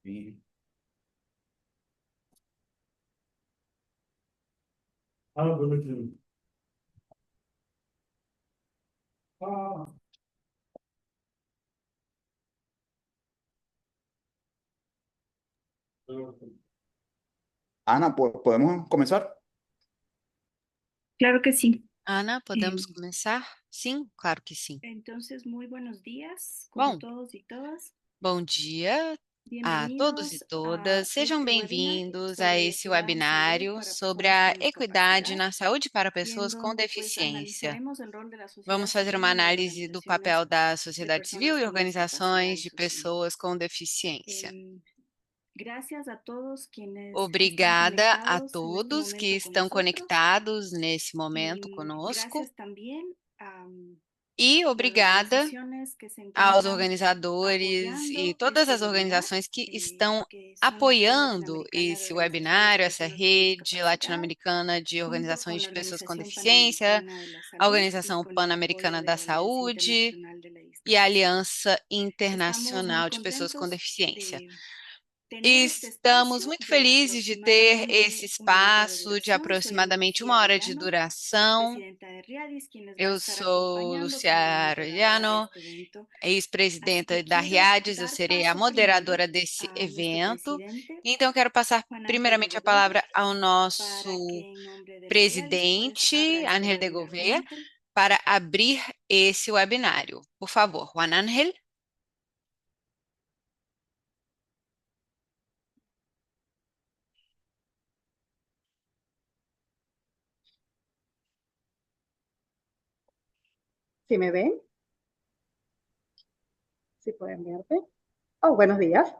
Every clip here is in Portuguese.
Bien. Bonito. Ah, Ana, ¿podemos comenzar? Claro que sí. Ana, podemos Em, começar? Sim, claro que sim. entonces, muy buenos días con Bom, todos y todas. bom dia a todos e Bienvenidos a todas. Sejam este webinar bem-vindos a sobre esse equidad en salud webinário para sobre personas a con equidade discapacidad, na saúde para y en pessoas com donde pues deficiência. analizaremos el rol de la sociedad Vamos fazer uma civil y las análise do papel organizaciones da de sociedade civil personas e con discapacidad organizações y de sociedad. pessoas com deficiência. Em, Gracias a todos quienes están Obrigada a conectados en este todos que momento con estão nosotros conectados nesse y momento conosco gracias también e a las obrigada organizaciones que se aos encuentran organizadores e apoyando todas este as webinar, organizações que estão que son la Red apoiando Latinoamericana de esse Organizaciones de webinário, essa Personas con rede Discapacidad, latino-americana de junto organizações con de la pessoas com Organización deficiência, Panamericana de la a Salud y Organização con el apoyo Pan-Americana de da la Alianza Saúde Internacional de la e a Discapacidad. Aliança Estamos muy Internacional de Pessoas com contentos Deficiência. de tener este Estamos espacio muito de felizes de ter esse aproximadamente una hora de espaço de duración. Soy aproximadamente uma Lucía hora de Arellano, duração. expresidenta de Riadis, quien les va a Eu estar sou acompañando Lucia como la moderadora de Arellano, este evento. Así ex-presidenta que da quiero Riades, eu dar serei a paso primero moderadora desse a nuestro evento. presidente, Então, eu quero passar Juan Ángel de primeiramente a Gouveia, palavra ao para que nosso en nombre de la Riadis pues abra presidente, este Ángel de webinar. Juan Gouveia, Ángel. para abrir esse webinário. Por favor, Juan Ángel. ¿Sí me ven? ¿Sí pueden verte? Oh, buenos días.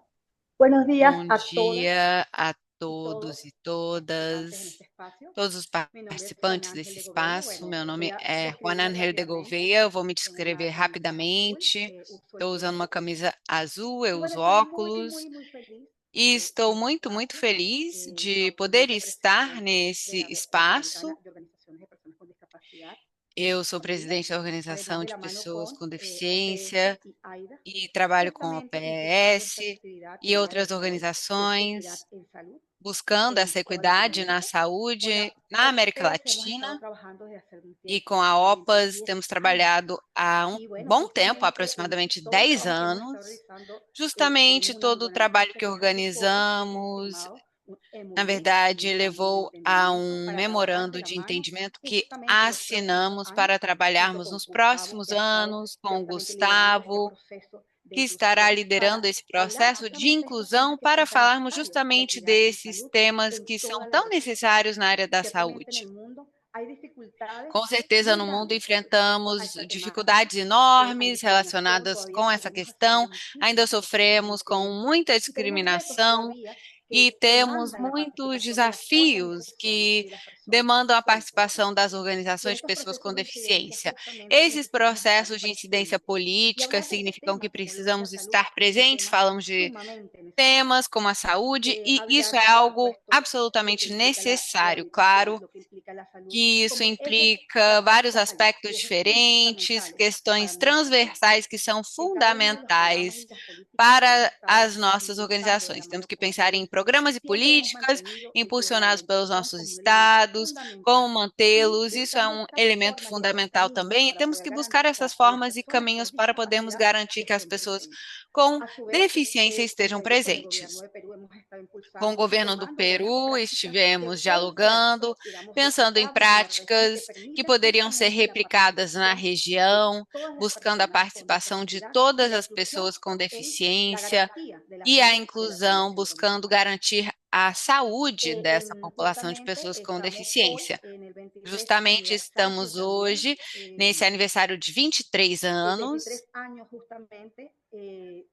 Buenos días Bom a todas dia a y todos todos e participantes en todas. este espacio. Todos os Mi nombre es Juan participantes desse Ángel de Gouveia. espaço. Bueno, Meu voy nome a é Juan describirme Ángel de rápidamente. Gouveia. Eu vou me Tengo una descrever camisa azul, rapidamente. uso Estou usando uma lentes. camisa azul, eu Y bueno, uso estoy óculos muy feliz e estou de este muito espacio. feliz de Soy poder estar vicepresidente de nesse la Red Panamericana espaço. de Organizaciones de Personas con Discapacidad, Eu sou ONIDA, presidente da además Organização de de la mano Pessoas con com OPS Deficiência y AIDA, e trabalho com a justamente impulsando esta OPS actividad e el día outras de hoy, que es equidad organizações en salud buscando en essa toda equidade na Latinoamérica. Con saúde la na América OPS hemos estado Latina trabajando desde hace un e tiempo, com a aproximadamente OPAS 10 temos años. trabalhado há um Y bueno, bom tempo, justamente en aproximadamente todo el 10 trabajo que hemos estado anos, realizando, justamente tenemos una muy todo o buena trabalho noticia que que hace poco hemos organizamos, firmado un na MOU, un verdade, memorándum de levou a entendimiento um para trabajar de memorando la de mano entendimento que justamente los próximos assinamos años para junto trabalharmos con nos Gustavo, próximos que ha estado anos com o ciertamente liderando este Gustavo, proceso de que estará inclusión liderando para esse hablar processo de justamente de estos temas inclusão que son para tan falarmos necesarios, la justamente equidad en desses salud temas en que são todas las tão regiones. necessários na área da Ciertamente en el saúde. mundo hay dificultades Com certeza, muy no mundo grandes respecto a enfrentamos esta temática. dificuldades Hay enormes discriminación, relacionadas todavía com essa seguimos haciendo questão. Ainda muchísimas cosas sofremos com injustamente muita y tenemos retos discriminação todavía e que temos demandan la muitos participación de las desafios organizaciones que y de las personas demandam a con participação das discapacidad. Y en organizações de estos pessoas com procesos de incidencia deficiência. justamente Esses necesitamos estar processos de incidência presentes. Y política hablar de estos significam que temas, como lo es la precisamos salud, estar es un presentes, tema falamos de sumamente necesario. temas como a saúde, e isso Hablar, é por algo supuesto, lo que absolutamente implica la necessário. rehabilitación, Claro lo que implica la salud que isso como eje implica vários transversal aspectos y ejes diferentes, fundamentales para questões nuestras transversais que organizaciones. são En cada uno de los programas fundamentais y las políticas que hemos para estado as nossas impulsando de la organizações. Temos mano que con pensar em OPS, programas e siempre hemos políticas mantenido el tema de la impulsionados pelos inclusión nossos como un elemento estados, como fundamental y mantê-los. Isso é buscando um estas elemento formas y estos fundamental caminos também, e para temos poder que buscar essas garantizar que las formas e personas caminhos con para podermos discapacidad garantir que as estén pessoas presentes. com A su vez, deficiência estejam como le dije, con el gobierno presentes. de Perú hemos estado Com o impulsando y governo do formando buenas Peru, prácticas que estivemos pueden ser, dialogando, digamos, pensando em replicables en la región y que práticas que permiten poderiam ser justamente la replicadas na participación de região, todas las buscando a personas con participação de discapacidad y todas la as inclusión pessoas com en la deficiência garantía de la e a salud de la inclusão, población con buscando discapacidad. garantir a saúde dessa população de Ciertamente pessoas com estamos hoy deficiência. en el 23 Justamente aniversario estamos también, hoje nesse aniversário de 23 23 anos. años justamente que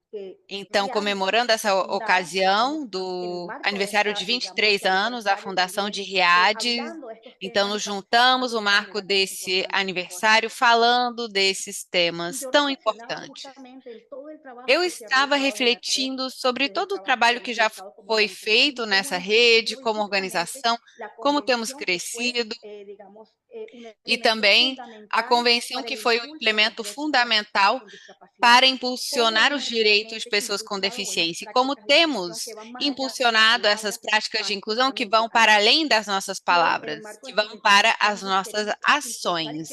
Então, Riadis comemorando fue essa fundada, ocasião estamos en el do marco de aniversário esta, de digamos, de 23 este anos da aniversario fundação de también, Riades, hablando de estos então temas y nos juntamos o participando de marco manera muy desse importante en todas las aniversário actividades. falando desses Y temas yo tão reflexionaba importantes. justamente en todo el trabajo Eu que se ha estava realizado desde la red, refletindo sobre desde el todo o trabajo que trabalho que hemos já realizado como foi organización y feito cómo nessa hemos rede, cumplido y como justamente organização, la como temos convención que fue, crescido, digamos, un e elemento também a fundamental convenção para que el foi um impulso de los implemento derechos de las personas fundamental con discapacidad para impulsionar os direitos de pessoas com deficiência. E como temos impulsionado essas práticas de inclusão que vão para além das nossas palavras, que vão para as nossas ações.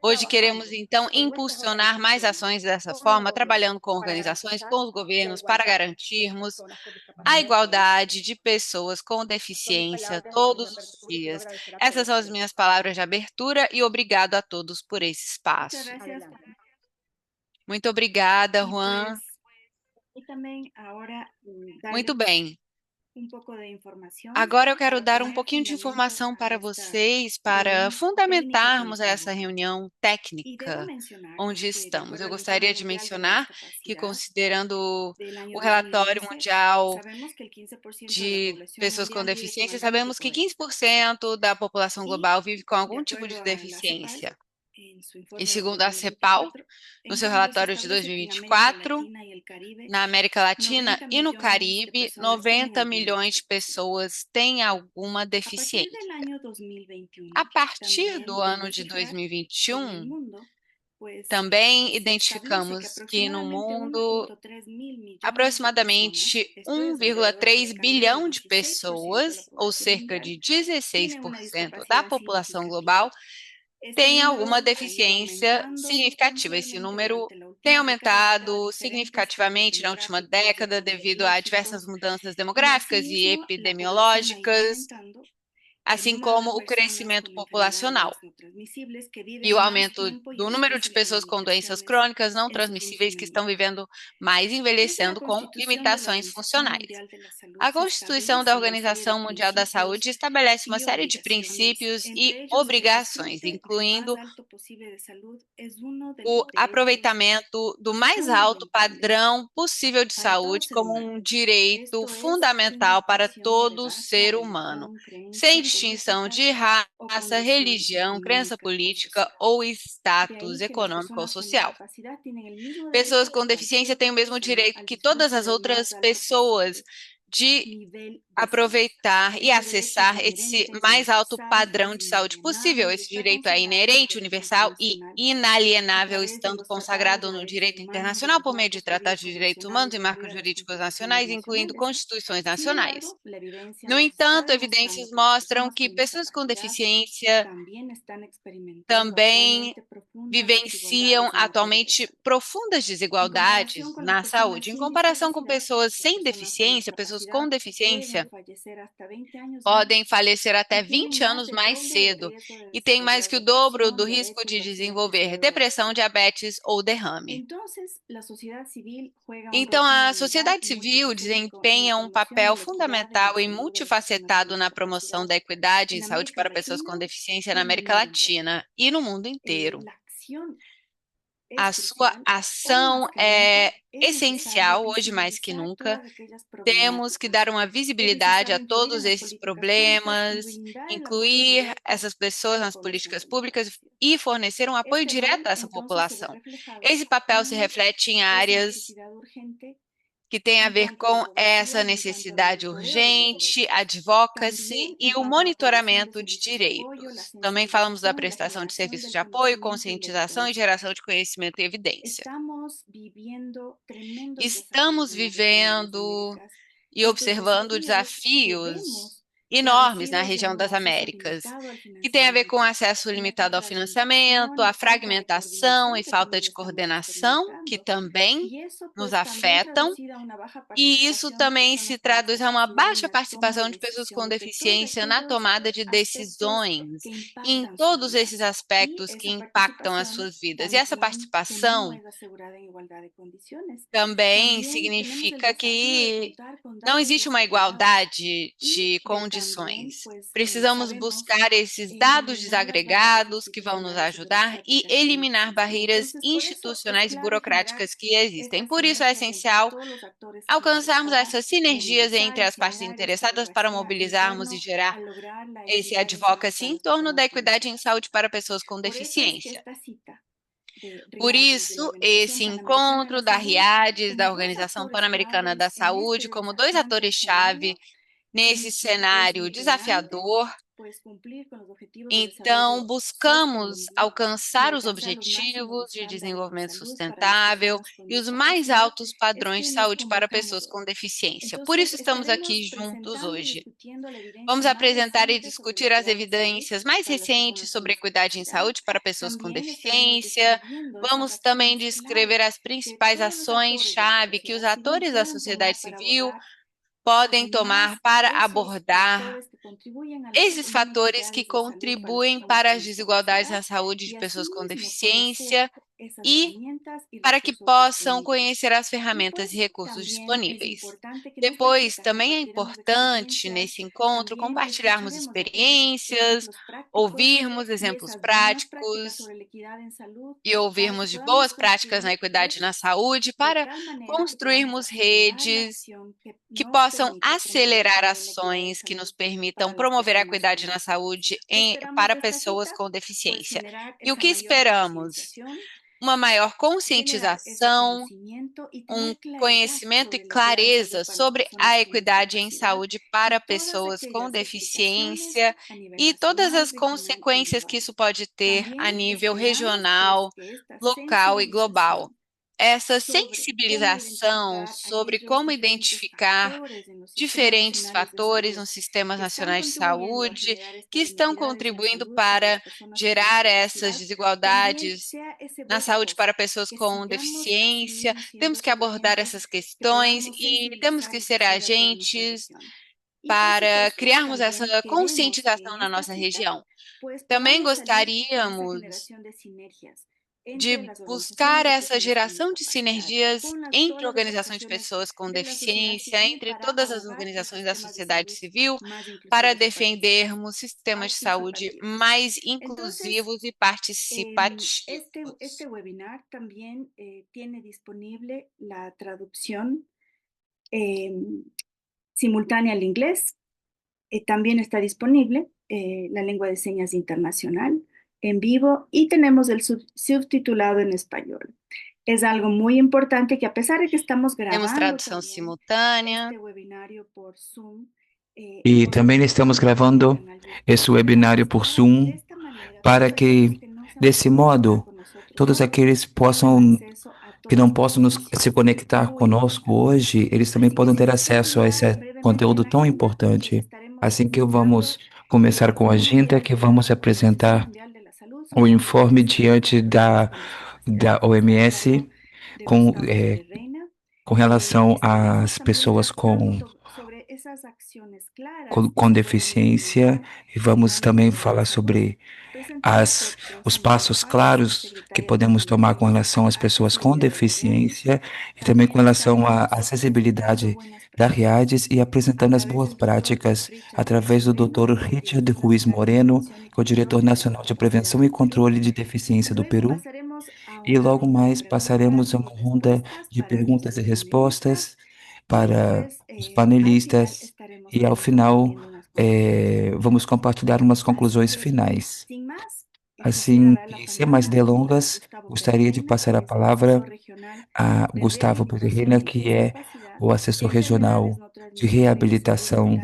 Hoje queremos, então, impulsionar mais ações dessa forma, trabalhando com organizações, com os governos, para garantirmos a igualdade de pessoas com deficiência todos os dias. Essas são as minhas palavras de abertura e obrigado a todos por esse espaço. Muchas gracias. Muito obrigada, Y Juan. pues, y también ahora Muito darles bem. un poco de información Agora eu quero para dar um poner pouquinho de fundamentos informação a para esta vocês, para reunión fundamentarmos técnica que essa estamos. reunião Y debo técnica mencionar onde que, de estamos. acuerdo Eu al gostaria Informe de Mundial de la mencionar que, Discapacidad considerando del año o relatório 2011, mundial sabemos que el 15% de la de población pessoas com mundial vive con deficiência, algún sabemos tipo que de 15% da população Y, global vive com de algum tipo de acuerdo a la CEPAL, deficiência. en su E informe del segundo a CEPAL, 2024, no en seu cambio, se relatório de establece que en América 2024, Latina y el Caribe, na América Latina 90 e no millones de Caribe, personas tienen 90 alguna milhões de discapacidad. pessoas têm alguma A partir deficiência. del año 2021, A partir también do pudimos ano de cifrar en el 2021, mundo, pues também se establece que identificamos que no aproximadamente mundo 1.3 mil millones de personas, aproximadamente esto es alrededor 1,3 del casi bilhão de 16% de pessoas, la ou población cerca mundial, de tiene una 16% da discapacidad população significativa. global, Este tem número alguma ha ido deficiência aumentando significativa. Esse sustancialmente número durante la tem última década debido a aumentado diferentes significativamente cambios na última demográficos, década devido a diversas epidemiológicos, mudanças y demográficas e asimismo la población ha ido epidemiológicas, aumentando el assim número de como o personas crescimento con populacional enfermedades no transmisibles que e o viven más aumento tiempo y do número de envejecen con pessoas com doenças limitaciones crônicas não en su transmissíveis que estão funcionamiento. vivendo mais, Desde la envelhecendo com Constitución de la limitações Organización funcionais. Mundial de la Salud A se Constituição da establece una serie de Organização Mundial da principios Saúde estabelece uma y série de obligaciones, princípios e entre ellos el obrigações, disfrute del más incluindo alto posible de salud es uno de o los derechos aproveitamento do mais alto fundamentales padrão possível de para todo saúde ser como humano. um direito Esto es sin fundamental para distinción de todo raza, ser humano, religión, sem creencia distinção política de o raça, condición religião, crença económica o política social. ou De status ahí que las econômico ou personas con social. discapacidad tienen el mismo Pessoas derecho com que deficiência cualquier têm o otra mesmo persona direito al que todas disfrute as del outras más alto pessoas posible de nivel de salud. aproveitar e Este derecho es acessar esse inherente, mais alto universal, padrão es de saúde possível. inalienable y Esse está direito é consagrado inerente, por derecho universal e internacional a inalienável, través de estando los tratados de consagrado no derechos direito humanos, de internacional los por meio de marcos tratados de jurídicos direitos humanos nacionales e y la marcos mayoría de las jurídicos constituciones nacionais, incluindo nacionales. constituições Sin nacionais. embargo, la evidencia No nos está entanto, demostrando evidências que las mostram personas que con pessoas com discapacidad deficiência también están experimentando também actualmente profundas vivenciam desigualdades en materia de atualmente salud. profundas En desigualdades comparación con las na personas saúde. Em sin comparação com discapacidad, pessoas las sem personas con deficiência, pessoas com discapacidad pueden deficiência fallecer hasta 20 años podem más falecer até y tienen 20 más anos del mais doble de cedo riesgo de e tem mais desarrollar que o dobro do depresión, risco diabetes de o accidentes desenvolver depressão, cerebrovasculares. diabetes ou derrame. Entonces, la sociedad civil juega un rol Então, a fundamental sociedade y civil multifacético en la desempenha um promoción de papel la equidad en la fundamental e salud de las personas con multifacetado na promoção discapacidad da equidade em en saúde América para pessoas com Latina deficiência y na en el América mundo entero. Latina e no mundo inteiro. La acción A es sua crucial. Hoy ação más que é nunca es necesario essencial, hoje mais que visibilizar nunca. todas aquellas Temos que dar problemáticas. uma Es visibilidade a necesario incluir en todos las esses políticas públicas y problemas, brindar el apoyo incluir directo essas a pessoas la nas población políticas con públicas discapacidad. e fornecer um apoio Este direto rol a essa entonces se ve população. reflejado Esse papel se en reflete em esa áreas necesidad urgente que têm a en ver cuanto a la com essa advocacia y en cuanto al necessidade monitoreo de los urgente, derechos. advocacy También e en o cuanto a la provisión de monitoramento de servicios de apoyo, la direitos. Também falamos da sensibilización y la prestação de generación serviços del de apoio, conocimiento y la conscientização e evidencia. geração de conhecimento e evidência. Estamos viviendo tremendos desafíos Estamos en la región de las vivendo Américas. e Estos observando desafíos se desafios vemos enormes na traducidos en região un das acceso Américas, limitado al que tem a ver com financiamiento, acesso en la limitado ao fragmentación financiamento, y a falta de fragmentação e coordinación que falta también de estamos coordenação, que experimentando. também Y eso nos pues también afetam, traducida a una baja e isso participación de também se personas con traduz a uma discapacidad en baixa la toma participação de de pessoas com decisiones de todos deficiência na aquellos tomada de aspectos decisões, que em impactan su todos vida. esses Y aspectos que esa impactam as participación suas vidas. E essa también que no participação es asegurada en igualdad de condiciones. também También tenemos el significa desafío de que contar con não datos existe uma desagregados igualdade y de de también, condições. pues, Precisamos sabemos, buscar esses dados eliminar las barreras desagregados que vão nos institucionales y ajudar e burocráticas que eliminar existen. barreiras Entonces, por eso es institucionais e clave generar burocráticas que existem. estas Por isso é sinergias entre essencial todos los actores claves alcançarmos para essas sinergias movilizar entre y as partes generar esta interessadas para advocacia en mobilizarmos e torno gerar a lograr la esse equidad en salud advocacy para em las torno da personas con equidade em discapacidad. saúde para pessoas com Por eso es que deficiência. esta cita de Por Riades de la isso, Organización esse Panamericana de encontro la da Salud, RIADES, da como dos Organização actores Pan-Americana da claves en este Saúde, como dois desafiante atores-chave escenario, nesse es cenário determinante, desafiador, Então, buscamos alcançar os objetivos de desenvolvimento sustentável e os mais altos padrões de saúde para pessoas com deficiência. Por isso, estamos aqui juntos hoje. Vamos apresentar e discutir as evidências mais recentes sobre equidade em saúde para pessoas com deficiência. Vamos também descrever as principais ações-chave que os atores da sociedade civil podem tomar para abordar esses fatores que contribuem para as desigualdades na saúde de pessoas com deficiência e para que possam conhecer as ferramentas e recursos disponíveis. Depois, também é importante, nesse encontro, compartilharmos experiências, ouvirmos exemplos práticos e ouvirmos de boas práticas na equidade na saúde para construirmos redes que possam acelerar ações que nos permitam promover a equidade na saúde para pessoas com deficiência. E o que esperamos? Uma maior conscientização, um conhecimento e clareza sobre a equidade em saúde para pessoas com deficiência e todas as consequências que isso pode ter a nível regional, local e global. Essa sensibilização sobre como identificar diferentes fatores nos sistemas nacionais de saúde que estão contribuindo para gerar essas desigualdades na saúde para pessoas com deficiência. Temos que abordar essas questões e temos que ser agentes para criarmos essa conscientização na nossa região. Também gostaríamos de buscar essa geração de sinergias entre organizações de pessoas com deficiência, entre todas as organizações da sociedade civil, para defendermos sistemas de saúde mais inclusivos e participativos. Este webinar también tiene disponible la traducción simultánea al inglés. También está disponible la lengua de señas internacional en vivo y tenemos el subtitulado en español. Es algo muy importante que a pesar de que estamos grabando Temos tradução simultânea. este webinario por Zoom, E também estamos gravando esse webinário por Zoom para que, desse modo, todos aqueles que não possam se conectar conosco hoje, eles também podem ter acesso a esse conteúdo tão importante. Assim que vamos começar com a agenda, que vamos apresentar o informe diante da OMS com relação às pessoas com deficiência, e vamos também falar sobre os passos claros que podemos tomar com relação às pessoas com deficiência e também com relação à acessibilidade da RIADES e apresentando as boas práticas através do Dr. Richard Ruiz Moreno, que é o diretor nacional de prevenção e controle de deficiência do Peru. E logo mais passaremos a uma ronda de perguntas e respostas para os panelistas e ao final vamos compartilhar umas conclusões finais. Assim, sem mais delongas, gostaria de passar a palavra a Gustavo Pereira, que é o assessor regional de reabilitação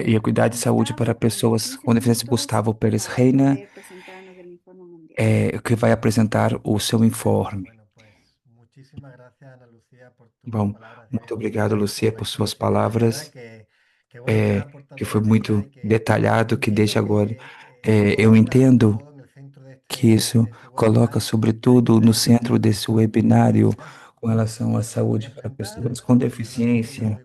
e equidade de saúde para pessoas com deficiência, Gustavo Pérez Reina, que vai apresentar o seu informe. Bom, muito obrigado, Lucia, por suas palavras, que foi muito detalhado, que desde agora eu entendo que isso coloca, sobretudo, no centro desse webinário com relação à saúde para pessoas com deficiência.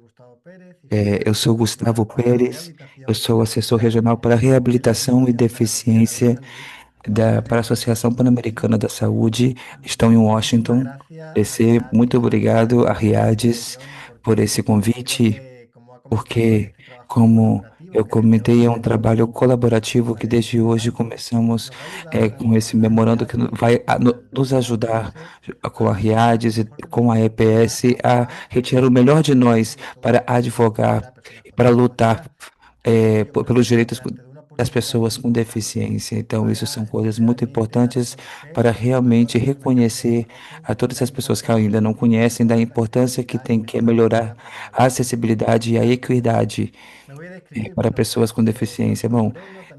Eu sou Gustavo Pérez, eu sou assessor regional para reabilitação e deficiência para a Associação Pan-Americana da Saúde, estão em Washington, DC. Muito obrigado a RIADES por esse convite, porque, como eu comentei, é um trabalho colaborativo que desde hoje começamos com esse memorando que vai nos ajudar com a RIADES e com a EPS a retirar o melhor de nós para advogar e para lutar pelos direitos das pessoas com deficiência. Então, isso são coisas muito importantes para realmente reconhecer a todas as pessoas que ainda não conhecem da importância que tem que melhorar a acessibilidade e a equidade para pessoas com deficiência. Bom,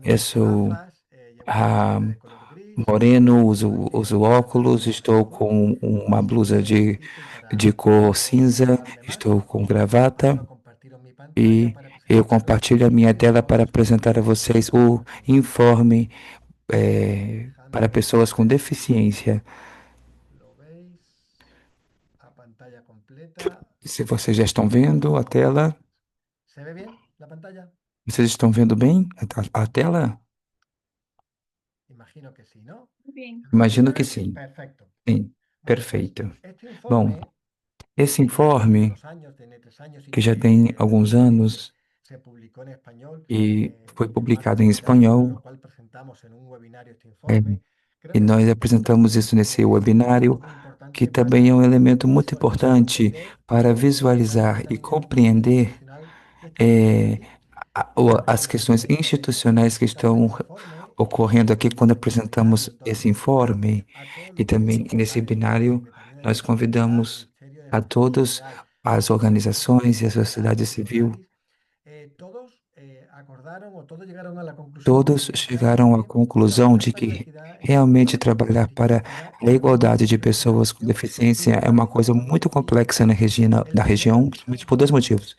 eu sou ah, moreno, uso óculos, estou com uma blusa de cor cinza, estou com gravata e eu compartilho a minha tela para apresentar a vocês o informe para pessoas com deficiência. Se vocês já estão vendo a tela, vocês estão vendo bem a tela? Bien. Imagino que sim. Sim, perfeito. Bom, esse informe, que já tem alguns anos e foi publicado em espanhol, é, e nós apresentamos isso nesse webinário, que também é um elemento muito importante para visualizar e compreender é, as questões institucionais que estão ocorrendo aqui quando apresentamos esse informe. E também nesse webinário nós convidamos a todas as organizações e a sociedade civil. Todos chegaram à conclusão de que realmente trabalhar para a igualdade de pessoas com deficiência é uma coisa muito complexa na região, principalmente por dois motivos.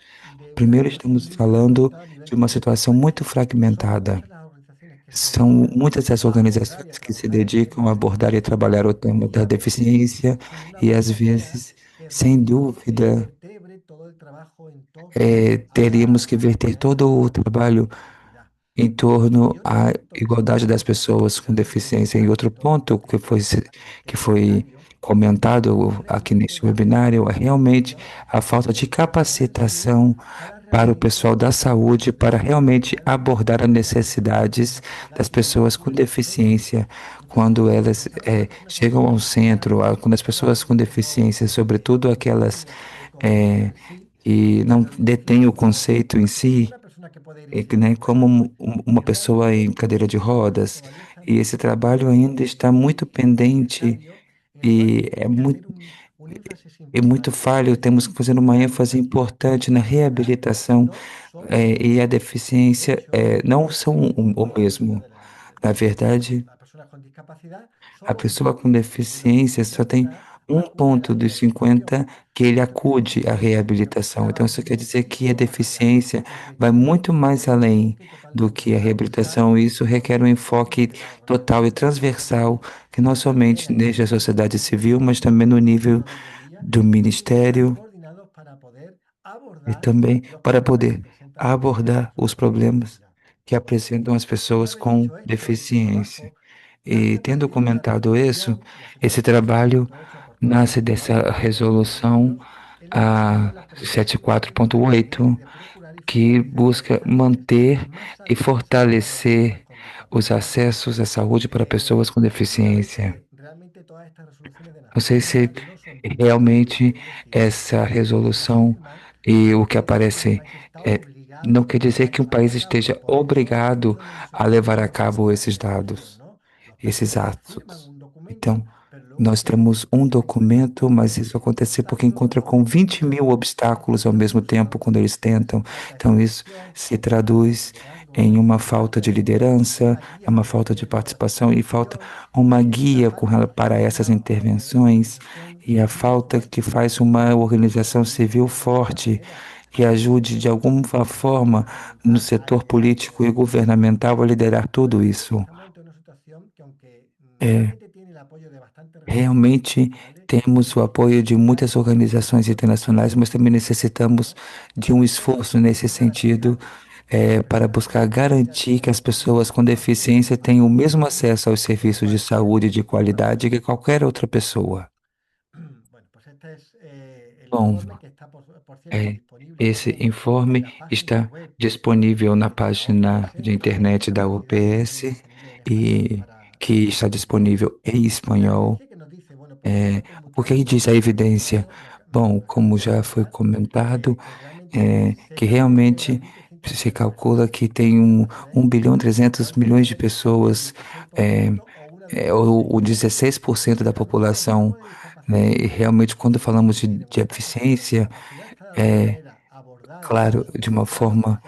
Primeiro, estamos falando de uma situação muito fragmentada. São muitas as organizações que se dedicam a abordar e trabalhar o tema da deficiência e, às vezes, sem dúvida, teríamos que verter todo o trabalho em torno à igualdade das pessoas com deficiência. E outro ponto que foi comentado aqui neste webinário é realmente a falta de capacitação para o pessoal da saúde para realmente abordar as necessidades das pessoas com deficiência quando elas chegam ao centro, quando as pessoas com deficiência, sobretudo aquelas que não detêm o conceito em si, né, como uma pessoa em cadeira de rodas, e esse trabalho ainda está muito pendente e é muito falho. Temos que fazer uma ênfase importante na reabilitação, e a deficiência não são o mesmo. Na verdade, a pessoa com deficiência só tem 1 ponto dos 50 que ele acude à reabilitação. Então, isso quer dizer que a deficiência vai muito mais além do que a reabilitação. E isso requer um enfoque total e transversal, que não somente desde a sociedade civil, mas também no nível do ministério e também para poder abordar os problemas que apresentam as pessoas com deficiência. E tendo comentado isso, esse trabalho nasce dessa resolução a 74.8, que busca manter e fortalecer os acessos à saúde para pessoas com deficiência. Não sei se realmente essa resolução e o que aparece não quer dizer que um país esteja obrigado a levar a cabo esses dados, esses atos. Então, nós temos um documento, mas isso acontece porque encontra com 20 mil obstáculos ao mesmo tempo quando eles tentam. Então, isso se traduz em uma falta de liderança, uma falta de participação e falta uma guia para essas intervenções e a falta que faz uma organização civil forte que ajude de alguma forma no setor político e governamental a liderar tudo isso. Realmente temos o apoio de muitas organizações internacionais, mas também necessitamos de um esforço nesse sentido, para buscar garantir que as pessoas com deficiência tenham o mesmo acesso aos serviços de saúde de qualidade que qualquer outra pessoa. Bom, esse informe está disponível na página de internet da UPS e que está disponível em espanhol. O que diz a evidência? Bom, como já foi comentado, que realmente se calcula que tem 1,3 bilhão de pessoas, é, o 16% da população, né? E realmente, quando falamos de eficiência, é, claro, de uma forma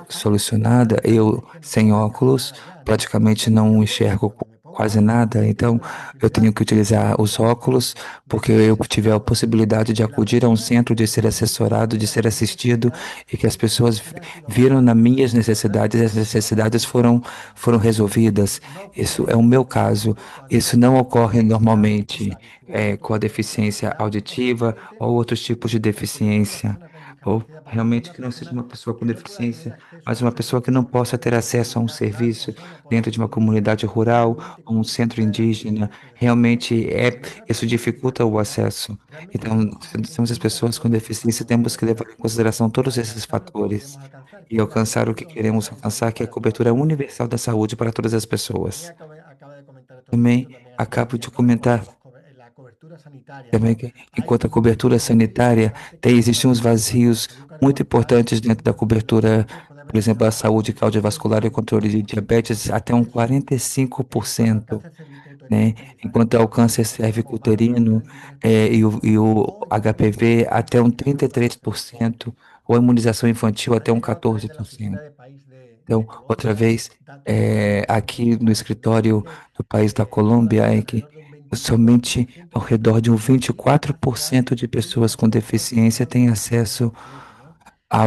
solucionada, eu sem óculos praticamente não enxergo quase nada, então eu tenho que utilizar os óculos porque eu tive a possibilidade de acudir a um centro, de ser assessorado, de ser assistido e que as pessoas viram nas minhas necessidades, e as necessidades foram resolvidas. Isso é o meu caso. Isso não ocorre normalmente com a deficiência auditiva ou outros tipos de deficiência. Ou realmente que não seja uma pessoa com deficiência, mas uma pessoa que não possa ter acesso a um serviço dentro de uma comunidade rural ou um centro indígena. Realmente isso dificulta o acesso. Então, se somos as pessoas com deficiência, temos que levar em consideração todos esses fatores e alcançar o que queremos alcançar, que é a cobertura universal da saúde para todas as pessoas. Também acabo de comentar também que, enquanto a cobertura sanitária existem uns vazios muito importantes dentro da cobertura, por exemplo, a saúde cardiovascular e o controle de diabetes, até 45%, né? Enquanto ao câncer cérvico-uterino e o HPV até 33%, ou a imunização infantil até 14%. Então, outra vez, aqui no escritório do país da Colômbia, é que somente ao redor de 24% de pessoas com deficiência têm acesso à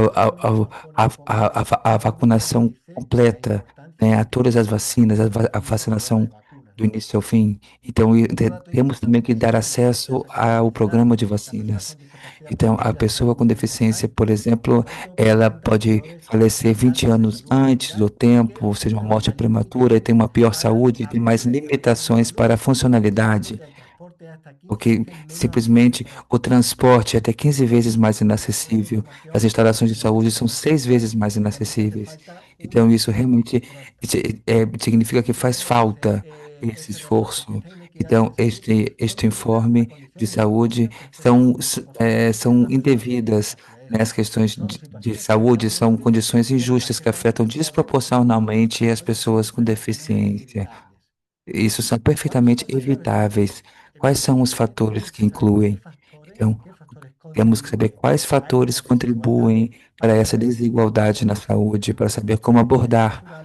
vacinação completa, né, a todas as vacinas, a vacinação do início ao fim. Então, temos também que dar acesso ao programa de vacinas. Então, a pessoa com deficiência, por exemplo, ela pode falecer 20 anos antes do tempo, ou seja, uma morte prematura, e tem uma pior saúde, tem mais limitações para a funcionalidade, porque simplesmente o transporte é até 15 vezes mais inacessível, as instalações de saúde são 6 vezes mais inacessíveis. Então, isso realmente significa que faz falta esse esforço. Então, este informe de saúde são indevidas, né? As questões de saúde são condições injustas que afetam desproporcionalmente as pessoas com deficiência. Isso são perfeitamente evitáveis. Quais são os fatores que incluem? Então, temos que saber quais fatores contribuem para essa desigualdade na saúde, para saber como abordar.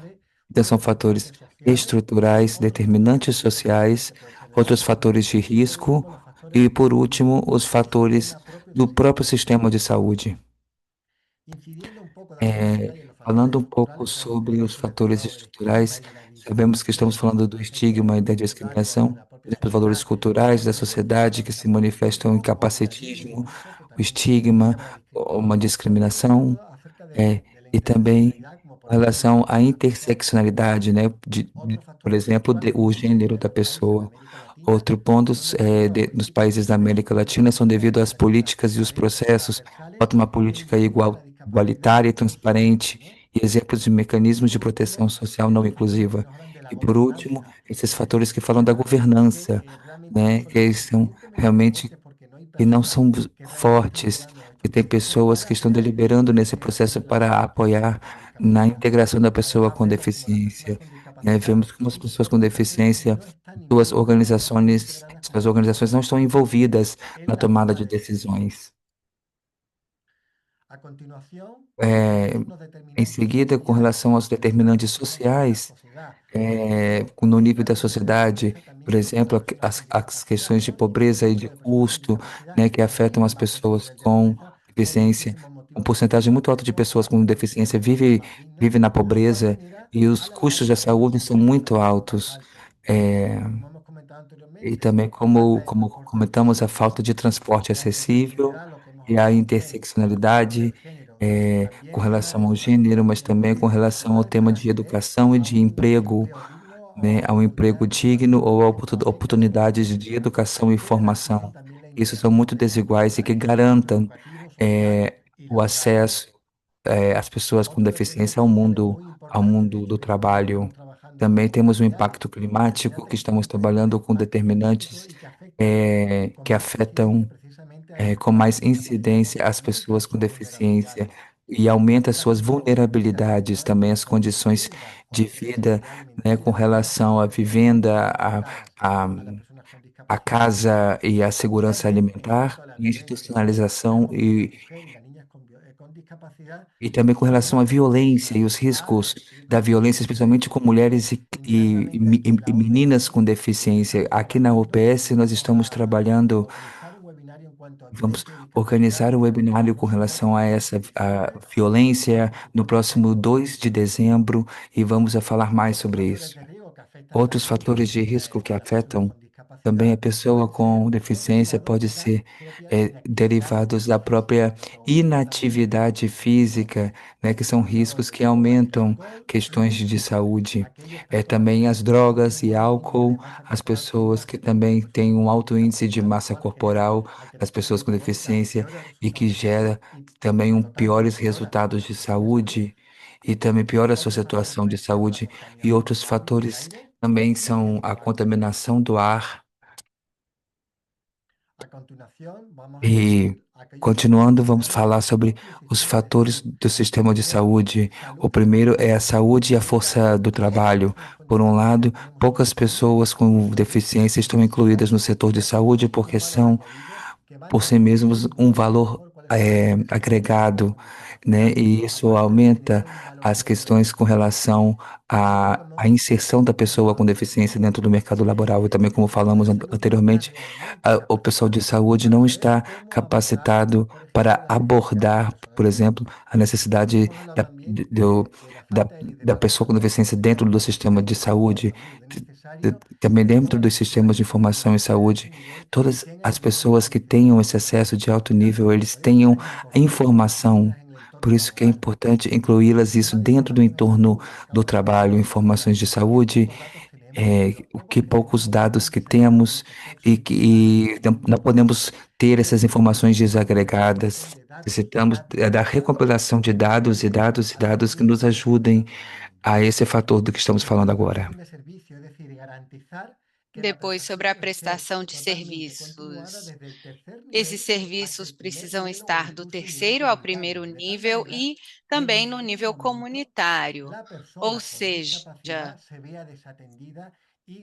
Então, são fatores estruturais, determinantes sociais, outros fatores de risco e, por último, os fatores do próprio sistema de saúde. Falando um pouco sobre os fatores estruturais, sabemos que estamos falando do estigma e da discriminação, por exemplo, os valores culturais da sociedade que se manifestam em capacitismo, o estigma, uma discriminação, é, e também com relação à interseccionalidade, né, por exemplo, o gênero da pessoa. Outro ponto nos países da América Latina são devido às políticas e os processos, falta uma política igualitária e transparente e exemplos de mecanismos de proteção social não inclusiva. E por último, esses fatores que falam da governança, né, que eles são realmente que não são fortes, que tem pessoas que estão deliberando nesse processo para apoiar na integração da pessoa com deficiência. Né? Vemos que as pessoas com deficiência, suas organizações não estão envolvidas na tomada de decisões. É, Em seguida, com relação aos determinantes sociais, no nível da sociedade, por exemplo, as questões de pobreza e de custo, né, que afetam as pessoas com deficiência. Uma porcentagem muito alta de pessoas com deficiência vive na pobreza e os custos da saúde são muito altos. É, e também, como comentamos, a falta de transporte acessível e a interseccionalidade com relação ao gênero, mas também com relação ao tema de educação e de emprego, né, ao emprego digno ou a oportunidades de educação e formação. Isso são muito desiguais e que garantam o acesso às pessoas com deficiência ao mundo do trabalho. Também temos o impacto climático, que estamos trabalhando com determinantes que afetam com mais incidência as pessoas com deficiência. e aumenta suas vulnerabilidades, também as condições de vida, né, com relação à vivenda, a, a casa e a segurança alimentar, institucionalização e também com relação à violência e os riscos da violência, especialmente com mulheres e meninas com deficiência. Aqui na UPS, nós estamos trabalhando. Vamos organizar um webinário com relação a essa violência no próximo 2 de dezembro e vamos a falar mais sobre isso. Outros fatores de risco que afetam também a pessoa com deficiência pode ser derivados da própria inatividade física, né, que são riscos que aumentam questões de saúde. Também as drogas e álcool, as pessoas que também têm um alto índice de massa corporal, as pessoas com deficiência e que gera também piores resultados de saúde e também piora a sua situação de saúde e outros fatores também são a contaminação do ar e, continuando, vamos falar sobre os fatores do sistema de saúde. O primeiro é a saúde e a força do trabalho. Por um lado, poucas pessoas com deficiência estão incluídas no setor de saúde porque são por si mesmos um valor agregado, né? E isso aumenta as questões com relação à inserção da pessoa com deficiência dentro do mercado laboral. E também, como falamos anteriormente, o pessoal de saúde não está capacitado para abordar, por exemplo, a necessidade da, da pessoa com deficiência dentro do sistema de saúde, também dentro dos sistemas de informação em saúde todas as pessoas que tenham esse acesso de alto nível, eles tenham informação. Por isso que é importante incluí-las isso dentro do entorno do trabalho, informações de saúde, o que poucos dados que temos e não podemos ter essas informações desagregadas. Necessitamos da recompilação de dados e dados e dados que nos ajudem a esse fator do que estamos falando agora. Depois, sobre a prestação de serviços. Esses serviços precisam estar do terceiro ao primeiro nível e também no nível comunitário. Ou seja,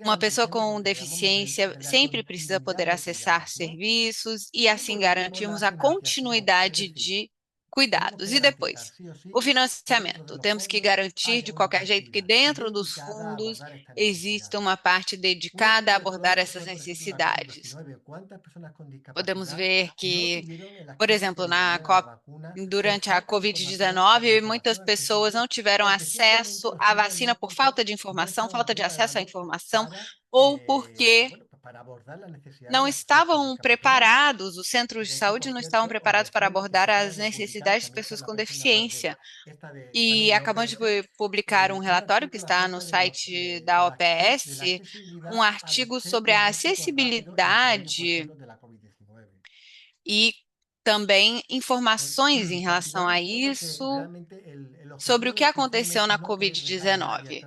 uma pessoa com deficiência sempre precisa poder acessar serviços e assim garantirmos a continuidade de cuidados. E depois, o financiamento. Temos que garantir de qualquer jeito que dentro dos fundos exista uma parte dedicada a abordar essas necessidades. Podemos ver que, por exemplo, durante a Covid-19, muitas pessoas não tiveram acesso à vacina por falta de informação, falta de acesso à informação, ou porque não estavam preparados, os centros de saúde não estavam preparados para abordar as necessidades de pessoas com deficiência. E acabamos de publicar um relatório que está no site da OPS, um artigo sobre a acessibilidade e também informações em relação a isso, sobre o que aconteceu na Covid-19.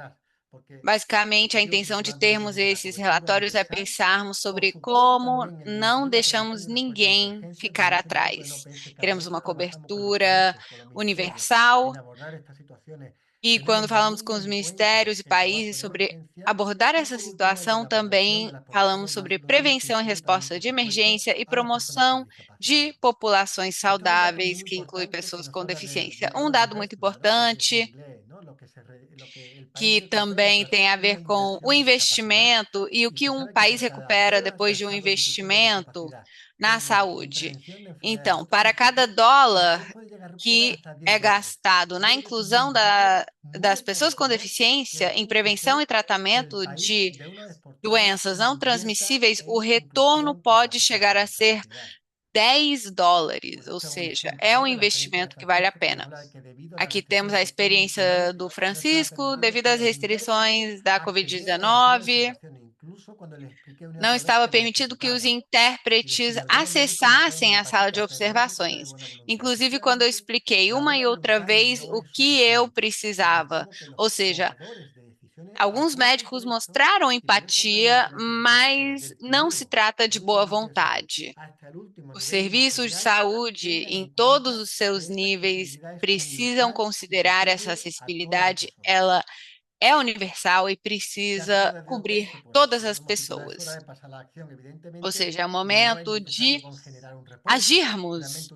Basicamente, a intenção de termos esses relatórios é pensarmos sobre como não deixamos ninguém ficar atrás. Queremos uma cobertura universal e quando falamos com os ministérios e países sobre abordar essa situação, também falamos sobre prevenção e resposta de emergência e promoção de populações saudáveis, que inclui pessoas com deficiência. Um dado muito importante, que também tem a ver com o investimento e o que um país recupera depois de um investimento na saúde. Então, para cada dólar que é gastado na inclusão das pessoas com deficiência em prevenção e tratamento de doenças não transmissíveis, o retorno pode chegar a ser $10, ou seja, é um investimento que vale a pena. Aqui temos a experiência do Francisco, devido às restrições da Covid-19, não estava permitido que os intérpretes acessassem a sala de observações. Inclusive, quando eu expliquei uma e outra vez o que eu precisava, ou seja, Alguns médicos mostraram empatia, mas não se trata de boa vontade. Os serviços de saúde, em todos os seus níveis, precisam considerar essa acessibilidade. Ela é universal e precisa cobrir todas as pessoas. Ou seja, é o momento de agirmos.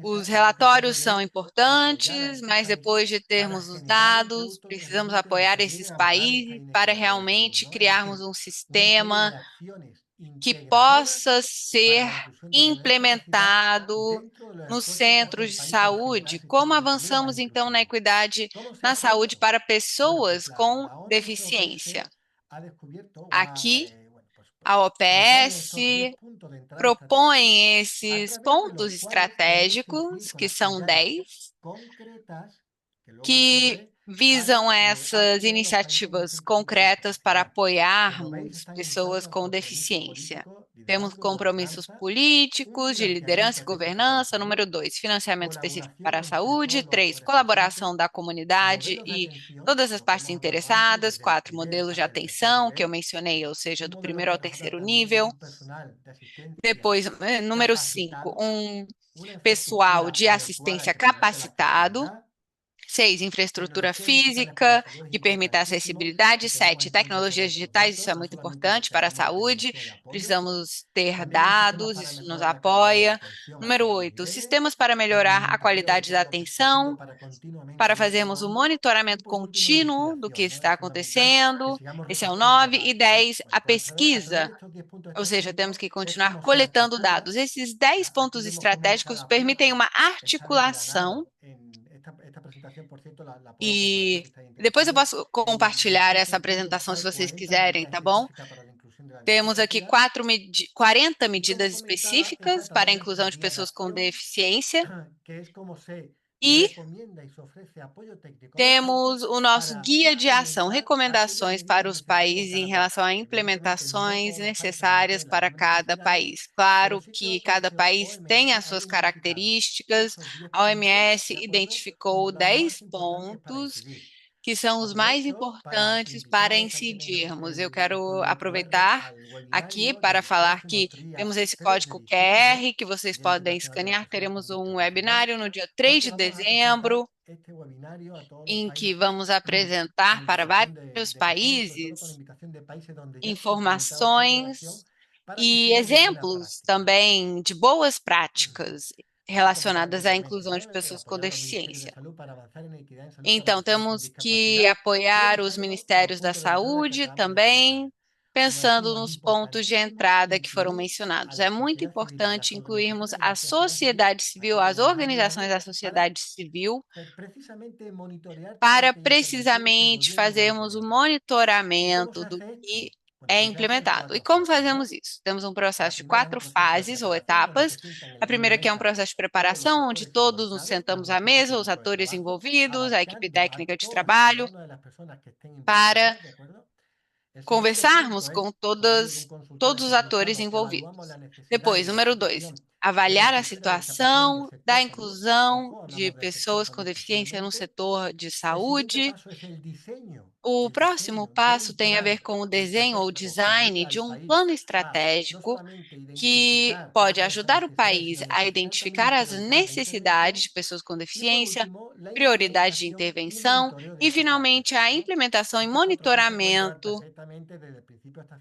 Os relatórios são importantes, mas depois de termos os dados, precisamos apoiar esses países para realmente criarmos um sistema que possa ser implementado nos centros de saúde. Como avançamos, então, na equidade na saúde para pessoas com deficiência? Aqui, a OPS propõe esses pontos estratégicos, que são 10, que visam essas iniciativas concretas para apoiarmos pessoas com deficiência. Temos compromissos políticos, de liderança e governança. Número 2, financiamento específico para a saúde. 3, colaboração da comunidade e todas as partes interessadas. 4, modelos de atenção, que eu mencionei, ou seja, do primeiro ao terceiro nível. Depois, número 5, um pessoal de assistência capacitado. 6, infraestrutura física que permita acessibilidade. 7, tecnologias digitais, isso é muito importante para a saúde. Precisamos ter dados, isso nos apoia. Número 8, sistemas para melhorar a qualidade da atenção, para fazermos o monitoramento contínuo do que está acontecendo. Esse é o 9. E 10, a pesquisa. Ou seja, temos que continuar coletando dados. Esses 10 pontos estratégicos permitem uma articulação e depois eu posso compartilhar essa apresentação se vocês quiserem, tá bom? Temos aqui 40 medidas específicas para a inclusão de pessoas com deficiência e temos o nosso guia de ação, recomendações para os países em relação a implementações necessárias para cada país. Claro que cada país tem as suas características. A OMS identificou 10 pontos que são os mais importantes para incidirmos. Eu quero aproveitar aqui para falar que temos esse código QR que vocês podem escanear. Teremos um webinário no dia 3 de dezembro, em que vamos apresentar para vários países informações e exemplos também de boas práticas relacionadas à inclusão de pessoas com deficiência. Então, temos que apoiar os ministérios da saúde também, pensando nos pontos de entrada que foram mencionados. É muito importante incluirmos a sociedade civil, as organizações da sociedade civil, para precisamente fazermos o monitoramento do que é implementado. E como fazemos isso? Temos um processo de 4 fases ou etapas. A primeira que é um processo de preparação, onde todos nos sentamos à mesa, os atores envolvidos, a equipe técnica de trabalho, para conversarmos com todos os atores envolvidos. Depois, número 2, avaliar a situação da inclusão de pessoas com deficiência no setor de saúde. O próximo passo tem a ver com o desenho ou design de um plano estratégico que pode ajudar o país a identificar as necessidades de pessoas com deficiência, prioridade de intervenção e, finalmente, a implementação e monitoramento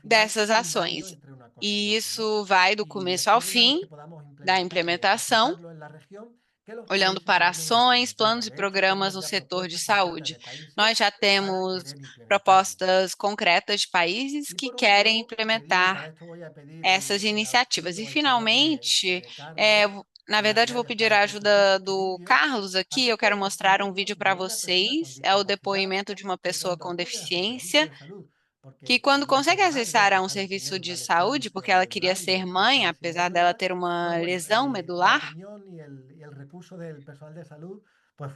dessas ações. E isso vai do começo ao fim da implementação, olhando para ações, planos e programas no setor de saúde. Nós já temos propostas concretas de países que querem implementar essas iniciativas. E, finalmente, na verdade, vou pedir a ajuda do Carlos aqui. Eu quero mostrar um vídeo para vocês. É o depoimento de uma pessoa com deficiência que, quando consegue acessar a um serviço de saúde, porque ela queria ser mãe, apesar dela ter uma lesão medular,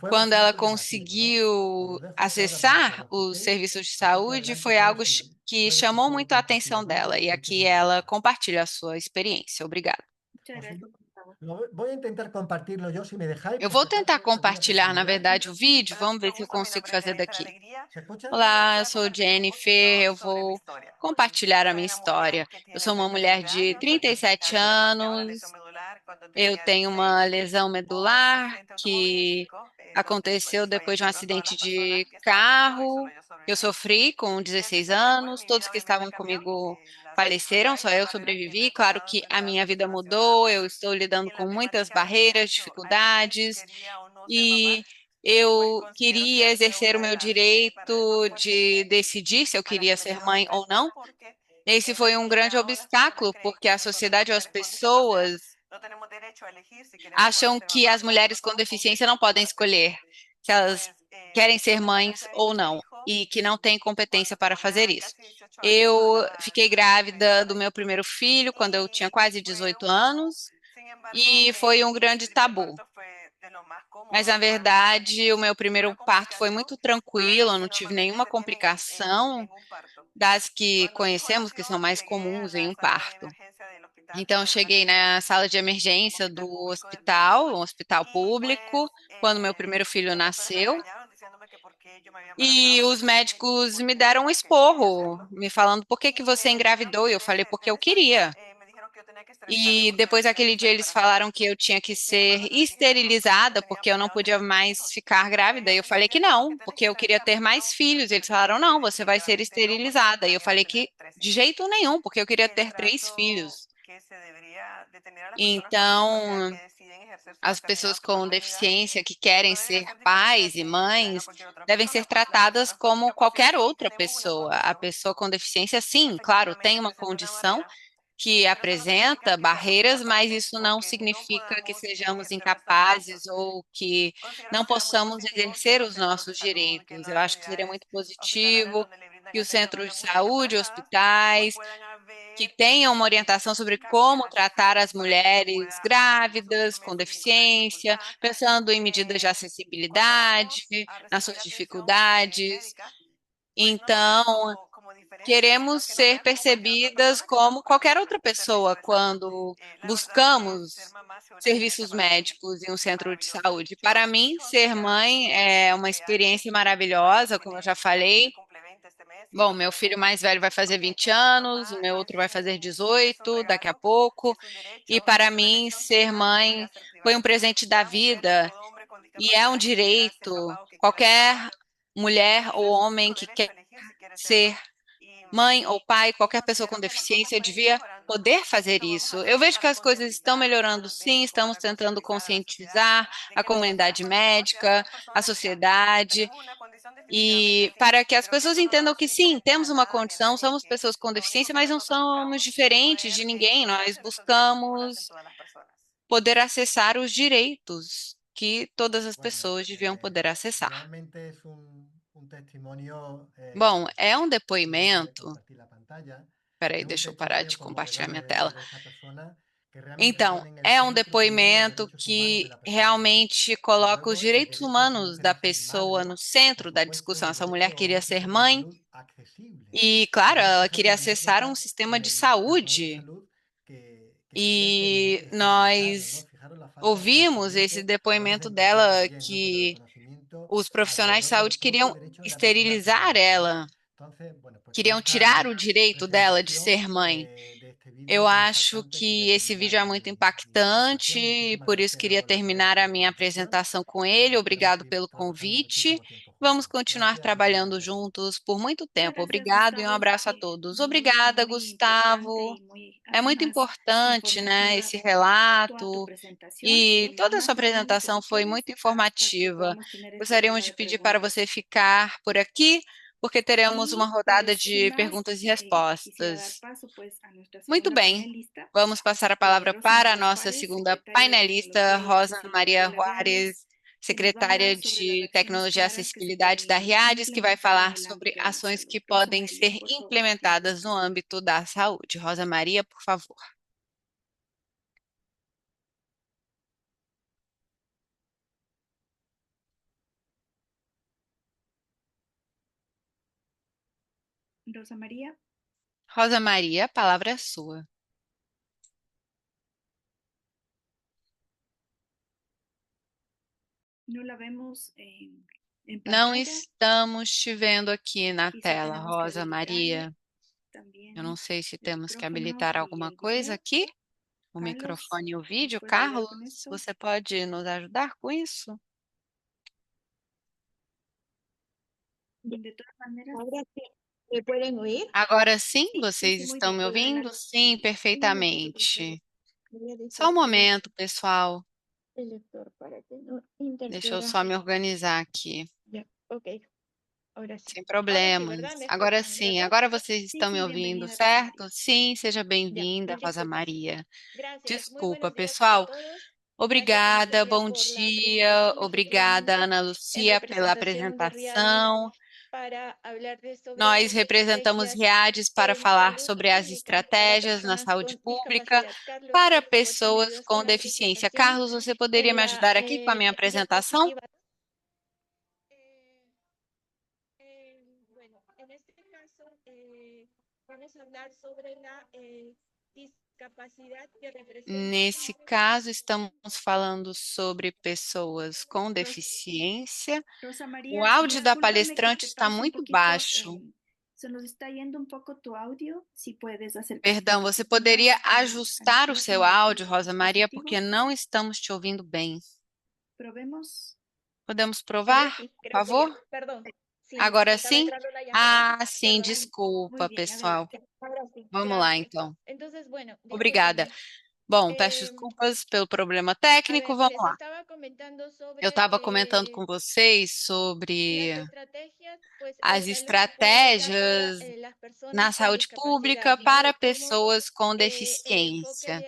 quando ela conseguiu acessar os serviços de saúde, foi algo que chamou muito a atenção dela. E aqui ela compartilha a sua experiência. Obrigada. Muchas gracias, Eu vou tentar compartilhar, na verdade, o vídeo. Vamos ver se eu consigo fazer daqui. Olá, eu sou Jennifer. Eu vou compartilhar a minha história. Eu sou uma mulher de 37 anos. Eu tenho uma lesão medular que aconteceu depois de um acidente de carro. Eu sofri com 16 anos. Todos que estavam comigo faleceram, só eu sobrevivi. Claro que a minha vida mudou. Eu estou lidando com muitas barreiras, dificuldades, e eu queria exercer o meu direito de decidir se eu queria ser mãe ou não. Esse foi um grande obstáculo, porque a sociedade ou as pessoas acham que as mulheres com deficiência não podem escolher se elas querem ser mães ou não, e que não têm competência para fazer isso. Eu fiquei grávida do meu primeiro filho quando eu tinha quase 18 anos, e foi um grande tabu. Mas, na verdade, o meu primeiro parto foi muito tranquilo, eu não tive nenhuma complicação das que conhecemos, que são mais comuns em um parto. Então, eu cheguei na sala de emergência do hospital, um hospital público, quando meu primeiro filho nasceu, e os médicos me deram um esporro, me falando: por que que você engravidou? E eu falei: porque eu queria. E depois daquele dia eles falaram que eu tinha que ser esterilizada porque eu não podia mais ficar grávida. E eu falei que não, porque eu queria ter mais filhos. Eles falaram: não, você vai ser esterilizada. E eu falei que de jeito nenhum, porque eu queria ter 3 filhos. Então, as pessoas com deficiência que querem ser pais e mães devem ser tratadas como qualquer outra pessoa. A pessoa com deficiência, sim, claro, tem uma condição que apresenta barreiras, mas isso não significa que sejamos incapazes ou que não possamos exercer os nossos direitos. Eu acho que seria muito positivo que os centros de saúde, hospitais, que tenham uma orientação sobre como tratar as mulheres grávidas com deficiência, pensando em medidas de acessibilidade, nas suas dificuldades. Então, queremos ser percebidas como qualquer outra pessoa quando buscamos serviços médicos em um centro de saúde. Para mim, ser mãe é uma experiência maravilhosa, como eu já falei. Bom, meu filho mais velho vai fazer 20 anos, o meu outro vai fazer 18 daqui a pouco. E para mim, ser mãe foi um presente da vida e é um direito. Qualquer mulher ou homem que quer ser mãe ou pai, qualquer pessoa com deficiência devia poder fazer isso. Eu vejo que as coisas estão melhorando, sim, estamos tentando conscientizar a comunidade médica, a sociedade, e para que as pessoas entendam que sim, temos uma condição, somos pessoas com deficiência, mas não somos diferentes de ninguém, nós buscamos poder acessar os direitos que todas as pessoas deviam poder acessar. Bom, é um depoimento. Peraí, deixa eu parar de compartilhar minha tela. Então, é um depoimento que realmente coloca os direitos humanos da pessoa no centro da discussão. Essa mulher queria ser mãe e, claro, ela queria acessar um sistema de saúde. E nós ouvimos esse depoimento dela que os profissionais de saúde queriam esterilizar ela, queriam tirar o direito dela de ser mãe. Eu acho que esse vídeo é muito impactante e por isso queria terminar a minha apresentação com ele. Obrigado pelo convite. Vamos continuar trabalhando juntos por muito tempo. Gracias, Obrigado e um Gustavo. abraço a todos. Muy, Obrigada, muy importante Gustavo. y muy, É muito además, importante, né, informativa esse toda tu relato. presentación E y toda a sua nos vemos apresentação foi muito después hasta que informativa. podamos tener esta Gostaríamos ronda de de pedir para preguntas. você ficar por aqui, porque teremos uma Y rodada pues sin de más, perguntas e quisiera dar respostas. paso pues a nuestra Muito segunda bem. panelista, Vamos passar a palavra Rosa para a María nossa Juárez, segunda secretaria de painelista, Tecnología y Rosa Maria Accesibilidad de Juárez, RIADES, que nos va a secretária hablar sobre las de acciones Tecnologia e claras que se Acessibilidade da pueden RIADES, que vai implementar en falar el sobre ámbito de la ações salud. que Rosa podem María, ser por favor, tiene tu implementadas no palabra. âmbito da saúde. Rosa Maria, por favor. Rosa María. Rosa Maria, a palavra é sua. No la vemos en Não pantalla. estamos te vendo aqui na Quizá tela, tenemos que Rosa Maria. Eu não también sei se el temos que micrófono habilitar y alguma el coisa video. aqui. O Carlos, microfone e o ¿nos vídeo. puede ayudar Carlos, con esto? você pode nos ajudar com isso? De todas maneras, Ahora sí, ¿me pueden oír? Agora sim, sí, vocês muy estão bien. me ouvindo? Sim, perfeitamente. Voy a Só um desactivar momento, pessoal. el lector para que no Deixa eu interfiera. só me organizar aqui. Ya, ok. Ahora sí. Sem Ahora sí, ¿verdad? problemas. ¿Me Agora escuchan, sim, verdad? agora vocês Sí, estão sí, me ouvindo, bienvenida, Rosa María. certo? Sim, seja Ya, bem-vinda, mil Rosa disculpas. Maria. Gracias. Muy Desculpa, buenos días para pessoal. todos. Obrigada, Gracias, Ana Lucía, bom por la dia. presentación. Obrigada, Efectivamente, Ana en Lucia, pela representación de Riadis apresentação. para hablar sobre Nós las representamos estrategias Riades para en falar salud sobre as pública para estratégias na personas saúde con pública discapacidad. Carlos, para por favor, si me pessoas ayudas com con la deficiência. presentación. Carlos, você poderia En me la ajudar aqui com a minha apresentação? diapositiva. Bueno, en este caso vamos a hablar sobre la discapacidad que representa. Nesse caso, estamos falando sobre pessoas com deficiência. Rosa O María, áudio da discúlpame que palestrante te está pause un muito poquito. baixo. Se nos está yendo un poco tu audio, si puedes acercarte Perdão, un você poquito poderia más al ajustar o seu micrófono de áudio, tu Rosa Maria, dispositivo. porque não estamos te ouvindo bem. Probemos. Podemos Ahora provar, sí, por creo que favor? ya. Perdón. Sí, Agora me estaba sim? entrando la llamada. Ah, sim, Perdón. desculpa, Muy bien, pessoal. adelante. Ahora sí, Vamos lá, gracias. então. Entonces, bueno, Obrigada. discúlpenme. Bom, peço Em, desculpas pelo problema A técnico. ver, Vamos les lá. estaba comentando Eu sobre estava comentando com vocês las sobre estrategias pues, de as salud pública para estratégias las na personas con saúde discapacidad, pública ¿no? para De cómo pessoas com el enfoque deficiência.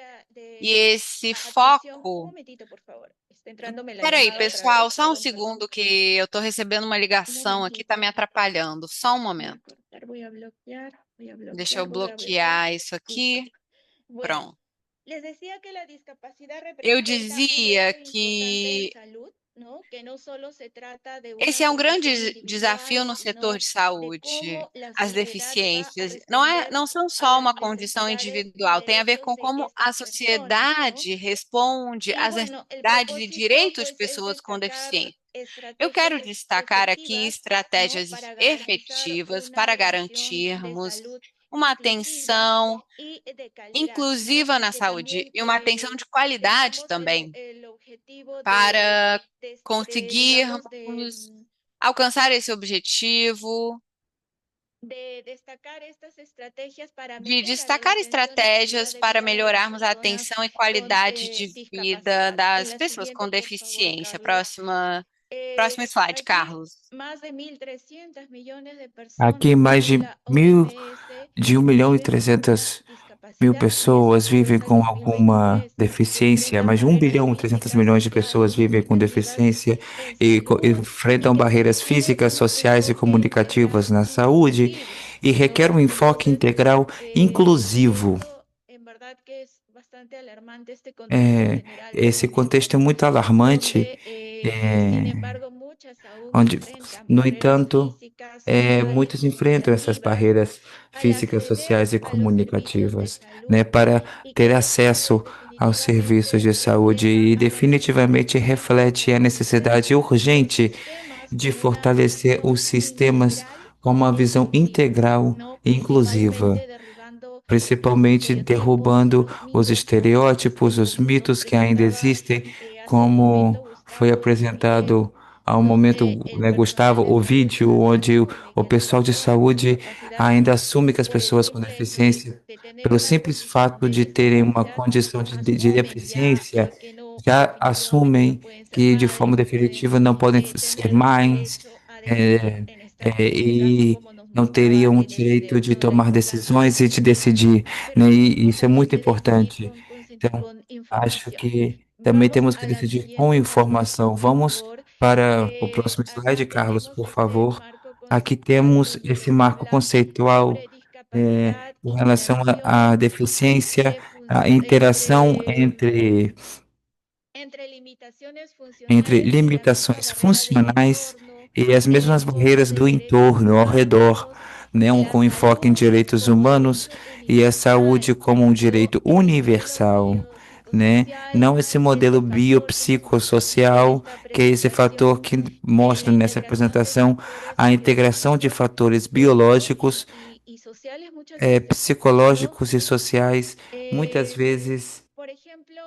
E de esse atención. Un foco. momentito, por favor. Está entrándome la Peraí, llamada otra vez. pessoal, só um Perdón, perdón. segundo que eu estou recebendo uma Un ligação aqui, está momentito. me atrapalhando. Só um Voy a momento. cortar, voy a bloquear, voy a Deixa eu bloquear, voy a bloquear. bloquear isso Listo. aqui. Bueno, Pronto. les decía que la discapacidad Eu representa un dizia reto importante en que salud, ¿no? Que no solo se trata de esse una é um condición grande desafio individual, no setor sino de de saúde, cómo la as sociedad va a deficiências. responder Não são a só uma las condição necesidades y individual, tem a ver derechos com de como a estas personas, ¿no? sociedade responde Y às bueno, el necessidades e propósito direitos de pues es pessoas com destacar deficiência. Eu quero estrategias destacar aqui efectivas, ¿no? estratégias Para garantizar efetivas una para atención de garantirmos salud uma inclusiva atenção y de calidad, ¿no? inclusiva na Que saúde también e uma atenção de qualidade tengamos também, el objetivo para digamos, conseguirmos alcançar esse objetivo de destacar estas estrategias para de mejorar destacar la atención y estratégias calidad de para vida de las melhorarmos a personas atenção e con qualidade de vida discapacidad. En das la pessoas com siguiente, por favor, deficiência. Carlos. Próximo slide, Aquí, Carlos. más de 1.300 millones de Aqui, personas, mais según de la OMS, de 1.300.000 viven con una discapacidad, y pessoas esto es vivem al com alguma 2023. deficiência, Enfrentan mais de 1 barreras bilhão e 300 físicas, milhões de pessoas sociales vivem y com comunicativas deficiência en e salud, y enfrentam que barreiras requiere físicas, un sociais e enfoque comunicativas na integral saúde inclusivo, e requer ¿no? um enfoque Entonces, integral inclusivo. esto en verdad que es bastante alarmante, este contexto É, general que esse tenemos, contexto é muito alarmante, donde, sin é, embargo, muchas aún onde, enfrentan no barreras entanto, físicas, sociales, muitos enfrentam essas comunicativas barreiras al físicas, acceder sociais e a los servicios de comunicativas, salud né, para y ter que esto acesso aos serviços definitivamente de saúde refleja e a la necesidad definitivamente reflete a de tener necessidade los urgente sistemas de con una fortalecer visión os sistemas integral com e uma visão inclusiva, integral ¿no? e inclusiva, Principalmente derribando los principalmente estereotipos y derrubando los os mitos que aún estereótipos, existen, os como nos mitos que ainda presentaba existem, hace un como momento foi Gustavo y Miguel, apresentado há um momento, donde el né, personal Gustavo, de o salud vídeo onde asume o que las pessoal de personas con saúde discapacidad, ainda assume que as por el pessoas com simple hecho deficiência, de tener pelo una simples condición fato de de terem uma discapacidad, condição de asumen ya deficiência, que no, já definitivamente no assumem pueden ser que de forma madres, no pueden definitiva não podem ser tener mães, derecho a decidir é, en esta sociedad, ¿no? e Como nos não mostraba teriam o en el direito video, de ¿no? La tomar importancia de decisões e de esto. decidir, Pero né? aquí E isso é tenemos muito que decidir importante. con, Então, con acho información. que também Vamos temos que a la decidir com siguiente informação. diapositiva, por Vamos favor. para o próximo slide, Acá Carlos, tenemos por este favor. marco Aqui conceptual temos donde esse nos marco habla conceitual sobre discapacidad, com relação à interacción deficiência, à interação entre entre limitaciones y las mismas limitações barreras del funcionais entorno, e as el mesmas enfoque barreiras de do derechos entorno, ao redor, humanos, né? la Com enfoque em salud direitos como humanos derecho e a saúde universal, como um ¿no? direito Esto es lo universal. que né? Não esse modelo biopsicossocial, que é esse fator que mostra nessa apresentação a integração de fatores biológicos, sociales muchas veces, ¿no? psicológicos e sociais, muitas Eh, vezes, por ejemplo,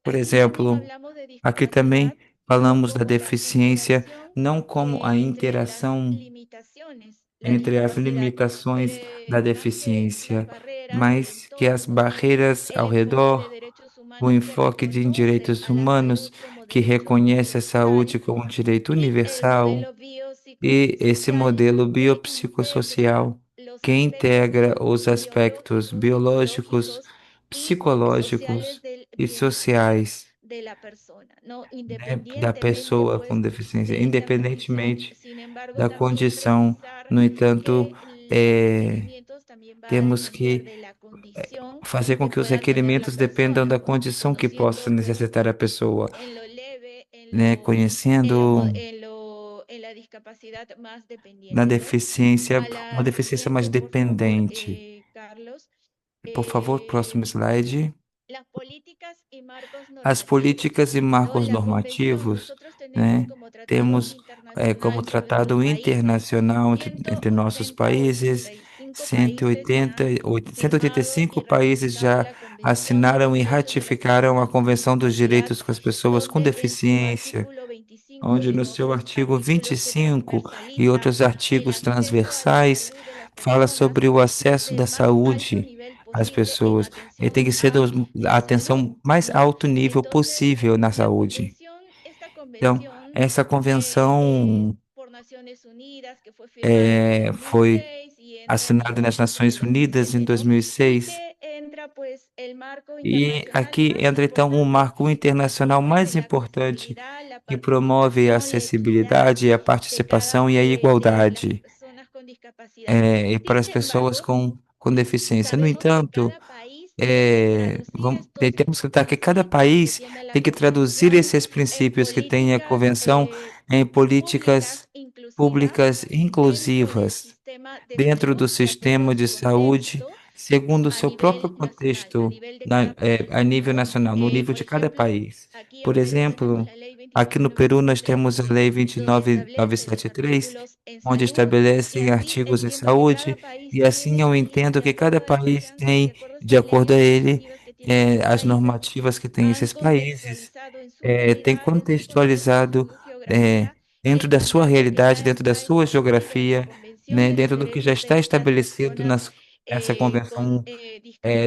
por aquí también exemplo, hablamos de aqui discapacidad também falamos da como la deficiência interrelación não como a entre las interação limitaciones, la entre as discapacidad, limitações da más que las deficiência, barreras del mas que as entorno, barreiras el ao enfoque de redor, derechos o humanos que enfoque de reconoce direitos a la humanos, salud como que derecho reconhece a universal saúde como um direito y el universal, modelo e esse biopsicosocial modelo que integra biopsicossocial, los que aspectos integra os aspectos biológicos, biológicos, psicológicos y sociales psicológicos del e bienestar sociais, de la persona, ¿no? né, da Independientemente, pessoa com pues, deficiência, de esta condición. independentemente Sin embargo, da también condição. precisar No entanto, que los é, requerimientos también va a temos depender que de la condición fazer com que que os pueda tener la requerimentos dependam persona, da condição que possa conociendo pues necessitar a pessoa, en lo leve, né? Conhecendo en la discapacidad más na dependiente, ¿no? deficiência, A uma la deficiência mais siguiente, por favor, dependente. Carlos. Por favor, próximo Eh, slide. las políticas y marcos As normativos, políticas e ¿no? marcos La convención, normativos, nosotros tenemos né? como tratado Temos como internacional sobre los tratado países internacional entre nossos países, 185 países ya e firmado y cinco países ratificado já la Convención assinaram e Europea sobre las ratificaram a Personas con Convenção dos Discapacidad, Direitos das Pessoas com donde en su Deficiência, artículo 25 onde y no en seu otros artigo artículos que 25 e transversaliza outros el artigos acceso a la transversais salud de las fala personas sobre o acesso del da más alto saúde nivel às posible en pessoas. Ele tem atención que ser a de salud, atenção mais ¿no? alto nível Entonces, possível na la saúde. convención, esta Então, convención essa convenção por Naciones Unidas, que fue firmada en el foi 2006 y entra en assinada nas vigencia en Nações Unidas em 2017, ¿no? Y 2006. que entra pues el marco E internacional aqui más entra então um importante marco que internacional promueve mais la importante accesibilidad, la que promove a participación, la equidad acessibilidade, a de cada participação e a de las igualdade personas con discapacidad. e para Sin as pessoas embargo, com deficiência. No sabemos que entanto, cada país tiene que traducir estos temos que tratar que cada principios que país tiene la tem que traduzir Convención esses en princípios que tem a políticas convenção em políticas públicas inclusivas públicas dentro del inclusivas sistema de dentro salud do de acuerdo a sistema de su saúde, contexto segundo o a seu próprio nivel nacional, a contexto, nivel de cada a país, nível ¿no? nacional, no nível Por de cada ejemplo, país. aquí Por en Perú tenemos exemplo, la ley aqui no Peru nós 29973, temos a Lei donde establece los 29973, artículos en onde salud, y estabelece así artigos em entiendo que cada saúde, país e assim tiene, eu entendo de que cada acuerdo a las país de tem, acuerdo a de estas acordo a leyes ele, normativas que tienen sus as países, normativas que têm han esses países, contextualizado en su tem realidad, en su contexto, en contextualizado su eh, geografía, dentro da sua lo que realidade, ya dentro da está sua establecido en la geografia, Convención né, de los dentro do que já Derechos está de las estabelecido Personas nessa con convenção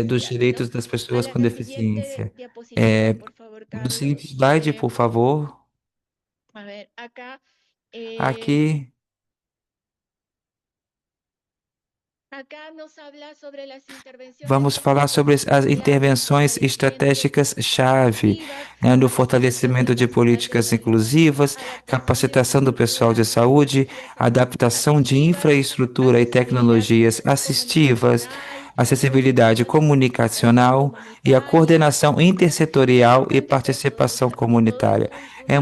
dos Discapacidad, direitos ¿no? das A pessoas com la siguiente deficiência. diapositiva, É, por favor, no seguinte Carlos. slide, por favor. A ver, acá, eh, Aqui acá nos habla sobre las intervenciones vamos falar sobre as estratégicas en intervenções fortalecimiento de políticas estratégicas-chave, inclusivas, né, no adaptación de fortalecimento de personal de políticas salud, inclusivas, adaptación de capacitação do pessoal de infraestructura saúde, adaptação de asistivas, infraestrutura e accesibilidad tecnologias assistivas, comunicacional, acessibilidade coordinación comunicacional e a comunitaria, coordenação y es intersetorial e importante que participação todo comunitária.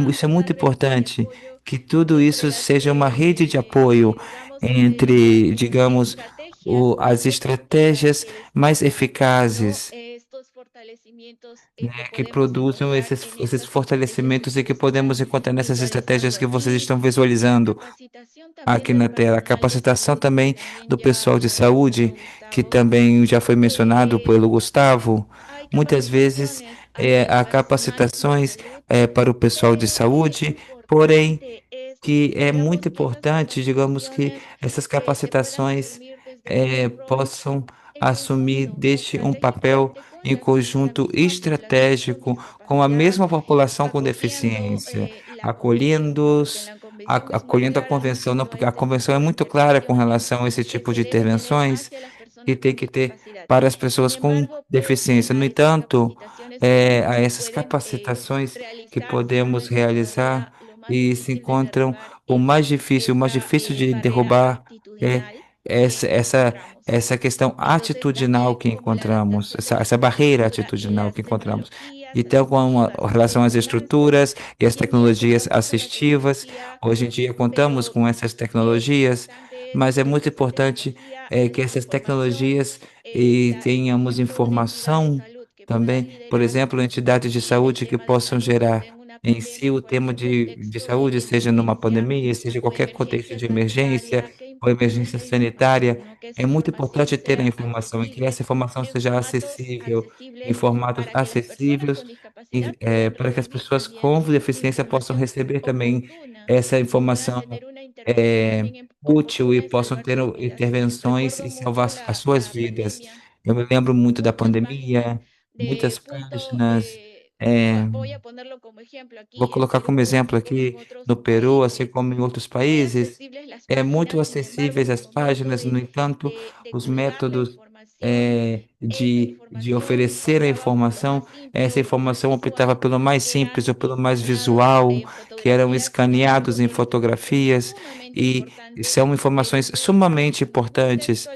Isso é una muito red de importante apoyo que tudo entre isso las, seja uma rede de apoio digamos, entre, digamos, estrategias as más efectivas estratégias que mais despliegan, ¿no? eficazes, Estos fortalecimientos que né, que podemos produzam encontrar en esses estas intervenciones fortalecimentos e que que podemos están encontrar nessas estratégias visualizando que vocês aquí. estão La visualizando capacitación también aqui del na tela. A personal de capacitação salud, que também también do ya pessoal de lo mencionó saúde, que Gustavo. também já foi mencionado pelo Gustavo. Hay Muitas vezes capacitaciones hacia el há personal de capacitações salud, para o pessoal de pero qué saúde, porém importante es, que é muito digamos, que esas importante, digamos que capacitaciones essas se puedan capacitações asumir desde un rol possam en assumir conjunto, deste um papel estratégicamente con em la conjunto misma población con estratégico com a discapacidad, mesma população com acogiendo deficiência, la convención, ¿no? Porque en acolhendo-os, la convención es muy acolhendo a clara convenção, não, respecto a porque a este convenção tipo é de muito clara com intervenciones relação a esse que tipo de se debe tener intervenções hacia las que personas tem con que ter discapacidad. para as Sin pessoas com embargo, pues deficiência. No estas entanto, capacitaciones se a essas pueden capacitações que realizar, podemos es realizar todavía lo más e se difícil de encontram derribar o mais esa difícil de barrera derrubar é actitudinal que essa, essa, encontramos. essa questão Entonces, atitudinal también que como la encontramos, adaptación de la essa barreira infraestructura y atitudinal las que encontramos. tecnologías Então, com asistivas relação de às ambulancia, estruturas e às si bien tecnologias contamos con la assistivas, tecnología, hoje em dia contamos pero com essas es tecnologias, importante mas é que muito esta importante tecnología que haya essas información tecnologias e y tenhamos por ejemplo, de unidad de informação salud que puedan Também, por liderar exemplo, entidades de y el saúde que tema de possam salud esté gerar en una em si pandemia o cuando tema es un de contexto saúde, de seja numa emergencia, pandemia, seja una qualquer contexto emergencia de emergência sanitaria. Qué ou importante emergência es la información, sanitária, ¿no? Que esa é muito información importante ter a sea informação e que essa accesible informação en seja formatos acessível, em accesibles formatos para que las personas acessíveis, con discapacidad puedan para que as recibir pessoas también com deficiência possam información receber também oportuna essa y puedan informação tener una intervención é, también útil e oportuna en possam salvar ter sus vidas. intervenções e Recuerdo salvar mucho as suas la vidas. pandemia, Eu me lembro muito da muchas páginas pandemia, de muitas punto, páginas. é, voy a ponerlo como ejemplo Vou aquí en colocar como Perú, exemplo así como en aqui otros no Peru, assim países, como em outros muy países, accesibles las é muito páginas, sin embargo, acessíveis as como páginas, no métodos entanto, de os colgar la métodos información, esa de información oferecer a optaba por lo informação, más simple essa o por lo más informação optava visual, pelo mais que eran simples ou pelo mais escaneados visual, en que eram fotografías, sin escaneados embargo, em es fotografias, sumamente e importante são tener informações sumamente un importantes, texto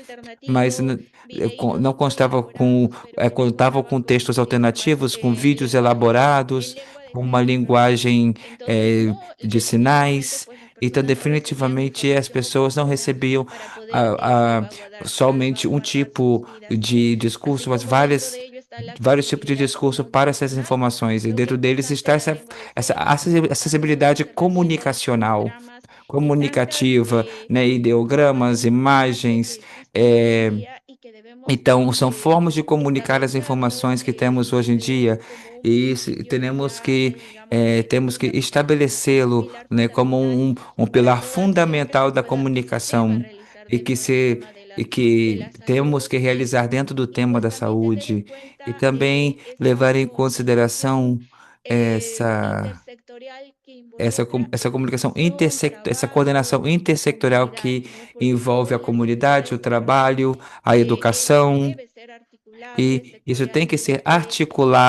mas alternativo, não videitos muy constava com, elaborados, pero que contavam contaban com con textos alternativos, com vídeos lenguaje en elaborados, lengua de com uma señas. linguagem Entonces, no, de definitivamente, sinais. pues las Então, personas no recibían definitivamente, as información pessoas não oportuna recebiam para poder somente um salvaguardar sus tipo vidas, ¿no? de Así discurso, mas como dentro de ello está la vários tipos de accesibilidad discurso para essas comunicacional, informações. E lo que dentro es deles bastante está la lengua de essa señas, importante poder acessibilidade ser recibidos comunicacional, fotogramas y tantas comunicativa, né? Ideogramas, formas más que imagens. existen hoy en eh, día y que debemos então, são formas de comunicar as establecerlo informações que temos hoje em dia, como un e principio ya, digamos, temos que un estabelecê-lo, pilar né, como fundamental um para pilar toda acción que fundamental se da pueda, que se deba comunicação, realizar e que, dentro del se, tema e de que la temos salud que realizar dentro do y tema pues da también tener en saúde, e cuenta também levar em esta comunicación consideração essa intersectorial que involucra essa comunicação educación, essa coordenação trabajo y intersectorial comunidad, que ¿no? Porque envolve a todas las comunidade, o actividades se realizan, trabalho, a educação. debe ser articulable E isso tem que ser sectorialmente para articulável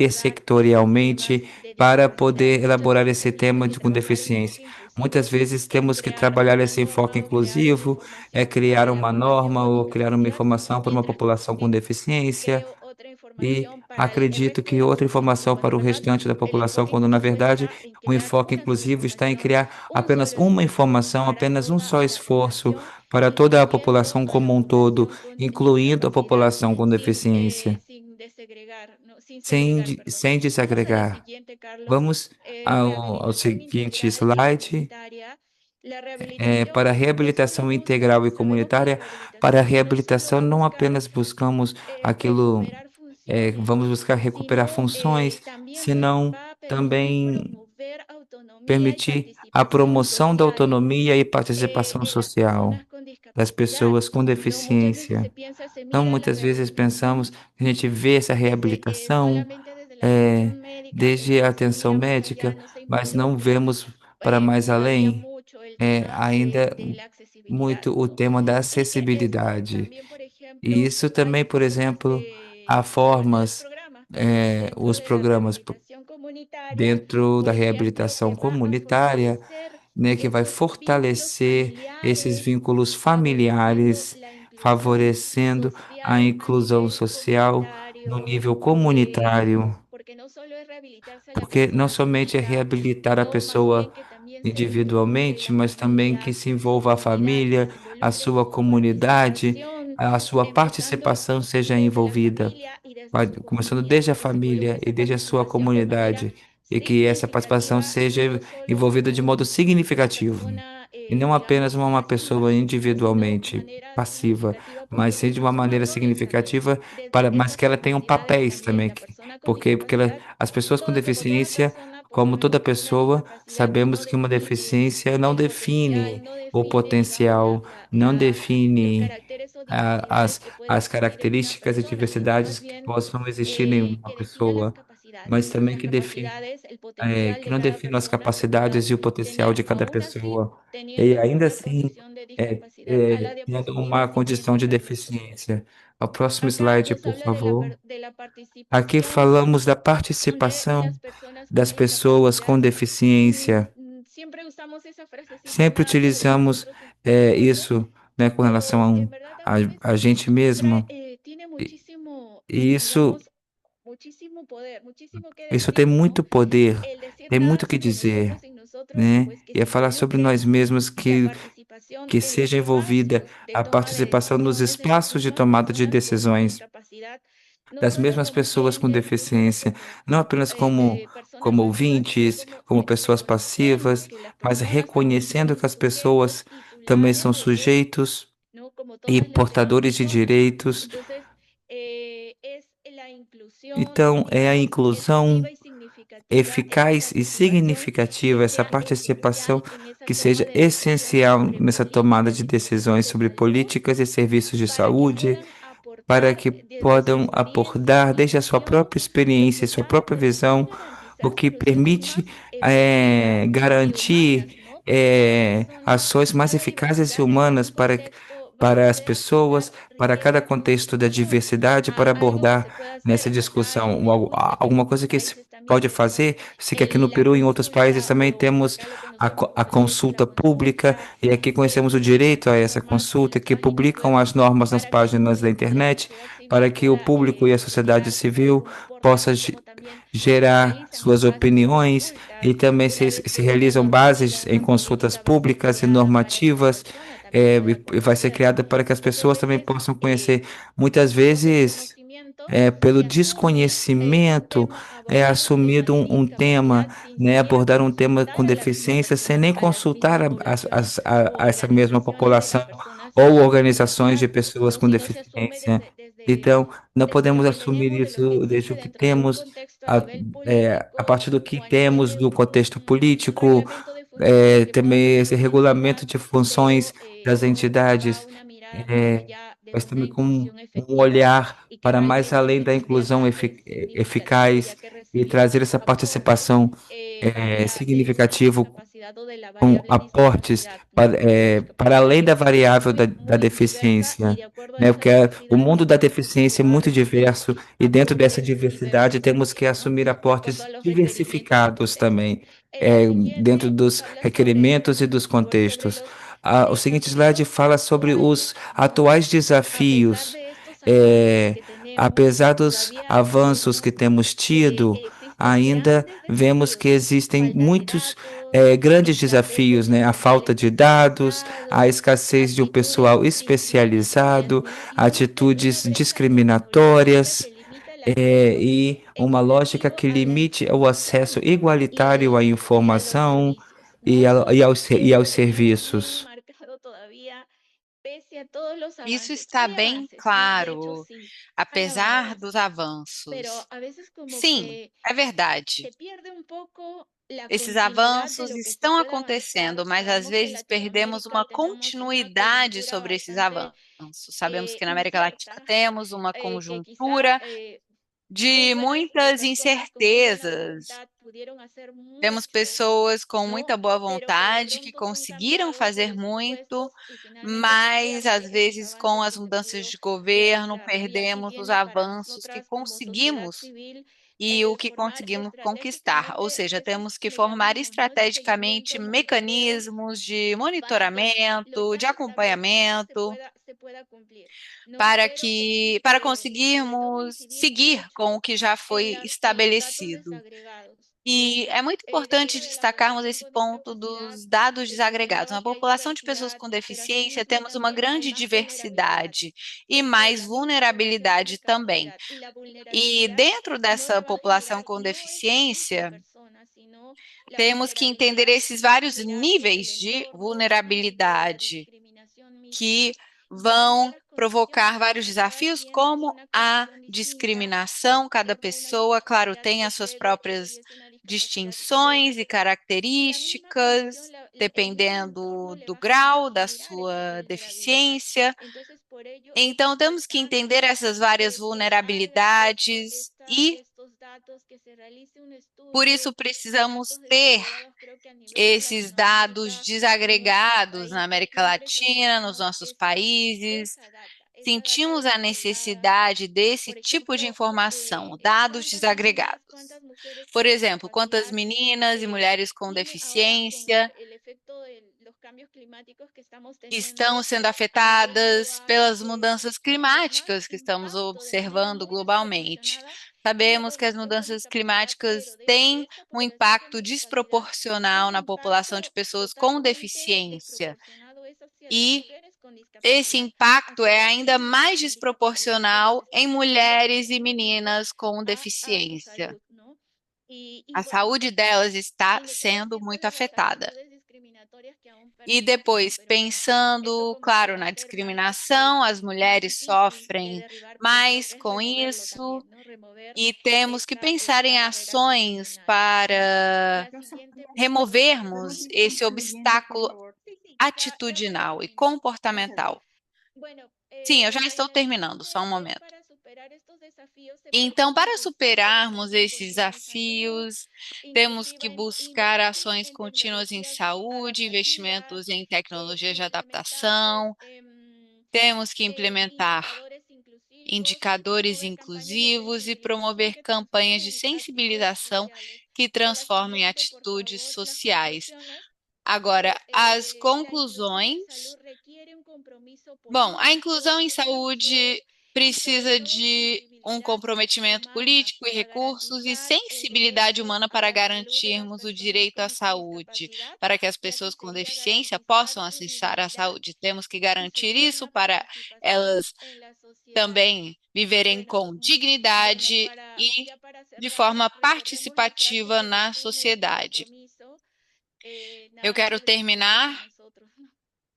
poder abordar estos temas intersectorialmente de para discapacidad. poder Muchas elaborar veces esse tenemos tema que com trabajar el deficiência. enfoque inclusivo, Muitas vezes temos que crear trabalhar una esse enfoque norma o crear una inclusivo, información criar para la uma población norma con ou criar uma discapacidad, informação para uma mientras que população com también deficiência. creo otra E información para el acredito resto de que la outra población, informação para o cuando capaz restante da el população, enfoque quando na inclusivo verdade está en o crear enfoque una sola inclusivo está em información, criar un apenas solo uma esfuerzo informação, para apenas um toda só la esforço población, para toda a incluyendo população a la como um todo, población con incluindo a discapacidad, população com deficiência, sin desegregar, no, sin segregar, perdón. sem Vamos a la desagregar. siguiente, Carlos. Vamos ao Rehabilitación seguinte integral y slide. comunitaria. La rehabilitación Para a no solo reabilitação busca, integral e sabemos que la comunitária, para a rehabilitación no solo va reabilitação a não buscar apenas buscamos aquilo, recuperar funciones, vamos buscar recuperar sino funções, también senão va a permitir também promover autonomía y permitir a participación promoção da social autonomia e participação en las social personas con das discapacidad. pessoas com No muchas veces deficiência. se piensa, se Então, mira la muitas vezes rehabilitación pensamos, a gente vê essa desde reabilitação solamente desde la eh, atención médica, desde pero a no se atenção mira más allá, médica, no se mas não involucra vemos para mais todavía além. mucho el tema Ainda de la accesibilidad, muito o ¿no? tema da Y que esto acessibilidade. también, por E ejemplo, isso hay também, por formas exemplo, há los formas, programas, perdón, dentro os de la programas rehabilitación comunitaria, dentro da por ejemplo, reabilitação que va a comunitária, fortalecer né, que vai esos vínculos fortalecer esses familiares, vínculos favoreciendo familiares, la inclusión favorecendo a social a inclusão nivel social no comunitario, nível comunitário, porque no solo es rehabilitarse a la porque não persona somente é física, reabilitar a sino más pessoa bien que también se involucre individualmente, la mas também que familia, se su envolva a comunidad, que família, se a involucre sua su comunidade, participación, a sua empezando participação seja desde la envolvida, familia y desde su começando comunidad, desde a que se involucre família e esa desde a sua participación de manera comunidade, e que essa participação significativa y seja no solo envolvida de modo una significativo, persona, e não apenas digamos, uma pasiva, pessoa sino individualmente manera passiva, significativa mas porque sim de uma muchas maneira personas también, significativa, desde mas esas que ela tenha capacidades papéis también, também, la persona con porque discapacidad, as pessoas com como toda deficiência, persona, pues como toda sabemos que una pessoa, discapacidad no sabemos que uma define deficiência não el potencial, define no o define, digamos, potencial, não los define caracteres o a- diversidades as, que puede as existir en una características e persona, sino diversidades más que bien possam existir em uma que define pessoa, mas também las que define, capacidades, el potencial que de não cada define as persona para capacidades e o potencial tener, de cada aún así, pessoa. E teniendo ainda una assim, condición de discapacidad. A la tendo uma diapositiva condição siguiente, de Carlos. deficiência. Ao próximo Acá slide, nos por habla favor. de la Aqui participación falamos da de las participação personas con das pessoas com discapacidad. deficiência. Siempre usamos esa frasecita Sempre tan de utilizamos nosotros mismos, isso, né, com relação pero en verdad también a gente mesmo. tiene E, muchísimo, e digamos, muchísimo poder, muchísimo que isso tem decir, ¿no? muito poder, El decir tem nada muito o que sobre dizer, nosotros y nosotros, né? pues que E é se falar sobre involucre nós mesmos la participación que en los seja envolvida espacios de a toma de participação nos decisiones en las espaços de personas tomada de con decisões discapacidad das mesmas pessoas com deficiência, não apenas como ouvintes, como pessoas passivas, mas reconhecendo que as pessoas também são sujeitos e portadores de direitos. Então, é a inclusão eficaz e significativa, essa participação que seja essencial nessa tomada de decisões sobre políticas e serviços de saúde, para que possam abordar desde a sua própria experiência, sua própria visão, o que permite garantir ações mais eficazes e humanas para as pessoas, para cada contexto da diversidade, para abordar nessa discussão alguma coisa que se pode fazer. Sei que aqui no Peru e em outros países também temos a consulta pública, e aqui conhecemos o direito a essa consulta, que publicam as normas nas páginas da internet, para que o público e a sociedade civil possam gerar suas opiniões, e também se realizam bases em consultas públicas e normativas, e vai ser criada para que as pessoas também possam conhecer. Muitas vezes, pelo desconhecimento, é assumido um tema, né, abordar um tema com deficiência sem nem consultar a essa mesma população ou organizações de pessoas com deficiência. Então, não podemos assumir isso desde o que temos, a, a partir do que temos do contexto político, também esse regulamento de funções das entidades, é, mas também com um olhar para mais além da inclusão eficaz, e trazer essa participação significativa com aportes para além da variável da deficiência, né? Porque o mundo da deficiência é muito diverso, e dentro dessa diversidade temos que assumir aportes diversificados também, dentro dos requerimentos e dos contextos. O seguinte slide fala sobre os atuais desafios. Apesar dos avanços que temos tido, ainda vemos que existem muitos grandes desafios, né? A falta de dados, a escassez de um pessoal especializado, atitudes discriminatórias, e uma lógica que limite o acesso igualitário à informação e aos serviços. Isso está bem claro, apesar dos avanços. Sim, é verdade. Esses avanços estão acontecendo, mas às vezes perdemos uma continuidade sobre esses avanços. Sabemos que na América Latina temos uma conjuntura de muitas incertezas. Temos pessoas com muita boa vontade que conseguiram fazer muito, mas às vezes com as mudanças de governo perdemos os avanços que conseguimos e o que conseguimos conquistar. Ou seja, temos que formar estrategicamente mecanismos de monitoramento, de acompanhamento, para conseguirmos seguir com o que já foi estabelecido. E é muito importante destacarmos esse ponto dos dados desagregados. Na população de pessoas com deficiência, temos uma grande diversidade e mais vulnerabilidade também. E dentro dessa população com deficiência, temos que entender esses vários níveis de vulnerabilidade que vão provocar vários desafios, como a discriminação. Cada pessoa, claro, tem as suas próprias distinções e características, dependendo do grau da sua deficiência. Então, temos que entender essas várias vulnerabilidades e, por isso, precisamos ter esses dados desagregados na América Latina, nos nossos países. Sentimos a necessidade desse tipo de informação, dados desagregados. Por exemplo, quantas meninas e mulheres com deficiência estão sendo afetadas pelas mudanças climáticas que estamos observando globalmente. Sabemos que as mudanças climáticas têm um impacto desproporcional na população de pessoas com deficiência, e esse impacto é ainda mais desproporcional em mulheres e meninas com deficiência. A saúde delas está sendo muito afetada. E depois, pensando, claro, na discriminação, as mulheres sofrem mais com isso, e temos que pensar em ações para Rosa María, removermos perdón, esse concluyendo, por obstáculo favor. atitudinal e Gracias. comportamental. Sim, eu já estou terminando, só um momento. Então, para superarmos esses desafios, temos que buscar ações contínuas em saúde, investimentos em tecnologias de adaptação, temos que implementar indicadores inclusivos e promover campanhas de sensibilização que transformem atitudes sociais. Agora, as conclusões. Bom, a inclusão em saúde precisa de um comprometimento político e recursos e sensibilidade humana para garantirmos o direito à saúde, para que as pessoas com deficiência possam acessar a saúde. Temos que garantir isso para elas também viverem com dignidade e de forma participativa na sociedade. Eu quero terminar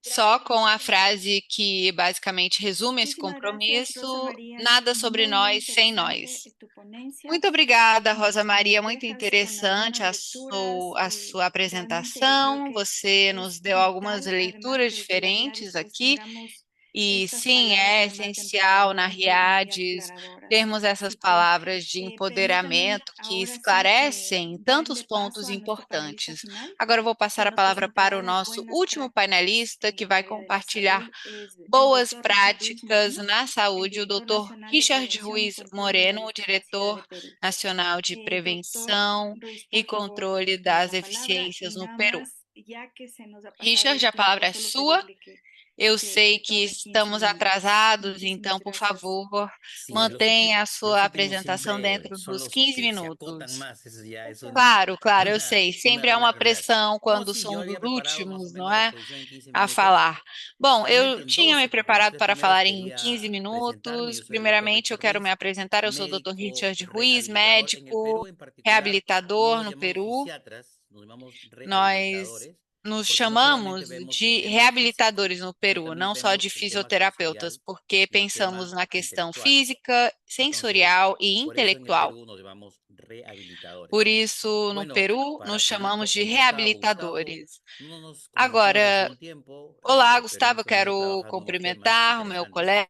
só com a frase que basicamente resume esse Muchísimas gracias, Rosa compromisso: María. nada sobre Muy, muy nós sem interesante nós. tu ponencia. Muito obrigada, Rosa Maria. Nos Muito dejas con interessante algunas lecturas. a sua Realmente yo creo apresentação. que Você es nos deu algumas vital, además leituras de que la diferentes Gladys, pues aqui. tengamos E estas sim, palabras é además essencial na empoderadoras y muy Riades aclaradoras. termos essas Así que palavras de permítame empoderamento que ahora sí esclarecem tantos darle paso pontos a nuestro panelista importantes. final, Agora eu vou passar que a nos palavra para o presentará las nosso buenas último prácticas painelista, en que el vai área de la compartilhar salud. Es el boas doctor Richard Ruiz práticas Moreno, na el saúde, o director Dr. nacional de Richard prevención y Ruiz control de la Moreno, o discapacidad diretor de Perú. nacional de Doctor prevenção Ruiz, e por favor, controle tiene das la palabra y deficiências no nada Peru. más, ya que se nos ha pasado Richard, el a tiempo, palavra é solo sua. pedirle Eu sei que que tome 15 estamos minutos. atrasados, Muchísimas então, por gracias. favor, Sí, mantenha a los sua últimos apresentação siempre dentro son dos los 15 que se acotan minutos. más, eso ya es Claro, claro, eu sei. una Sempre há regla uma general. pressão No, quando sí, yo são os había preparado más o últimos, não menos la é? exposición en 15 A minutos. falar. Bom, Realmente eu en tinha me 12, porque los preparado tres para primeros falar em 15 quería presentarme. minutos. Yo soy el doctor Primeiramente, eu Richard quero me Ruiz, apresentar. Eu sou o Dr. médico Richard Ruiz, rehabilitador. En el Perú médico en particular, no reabilitador nos no llamamos Peru. fisiatras, nos llamamos Nós rehabilitadores, nos porque no solamente chamamos vemos el de tema físico, reabilitadores no sino Peru, también não só de vemos el tema fisioterapeutas, sensorial porque y el pensamos tema na questão intelectual. física, Entonces, sensorial e por eso en el intelectual. Perú nos llamamos rehabilitadores. Por isso, no Bueno, Peru, para nos Filipo chamamos de o Gustavo, reabilitadores. no nos conocimos hace Agora, un tiempo, olá, pero Gustavo, eu hemos venido quero trabajando unos temas cumprimentar o meu interesantes. colega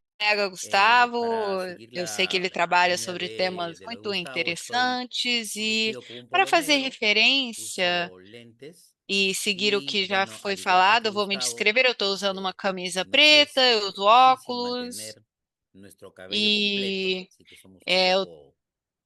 Gustavo. Para seguir Eu sei que ele la trabalha línea sobre de, temas de lo de muito Gustavo, estoy interessantes e vestido con un para polo fazer negro, referência uso lentes e seguir o y que já bueno, foi al igual falado, que eu vou me Gustavo, descrever. Eu estou usando uma camisa nos preta, es eu uso difícil óculos mantener nuestro cabello completo, e así que somos un poco,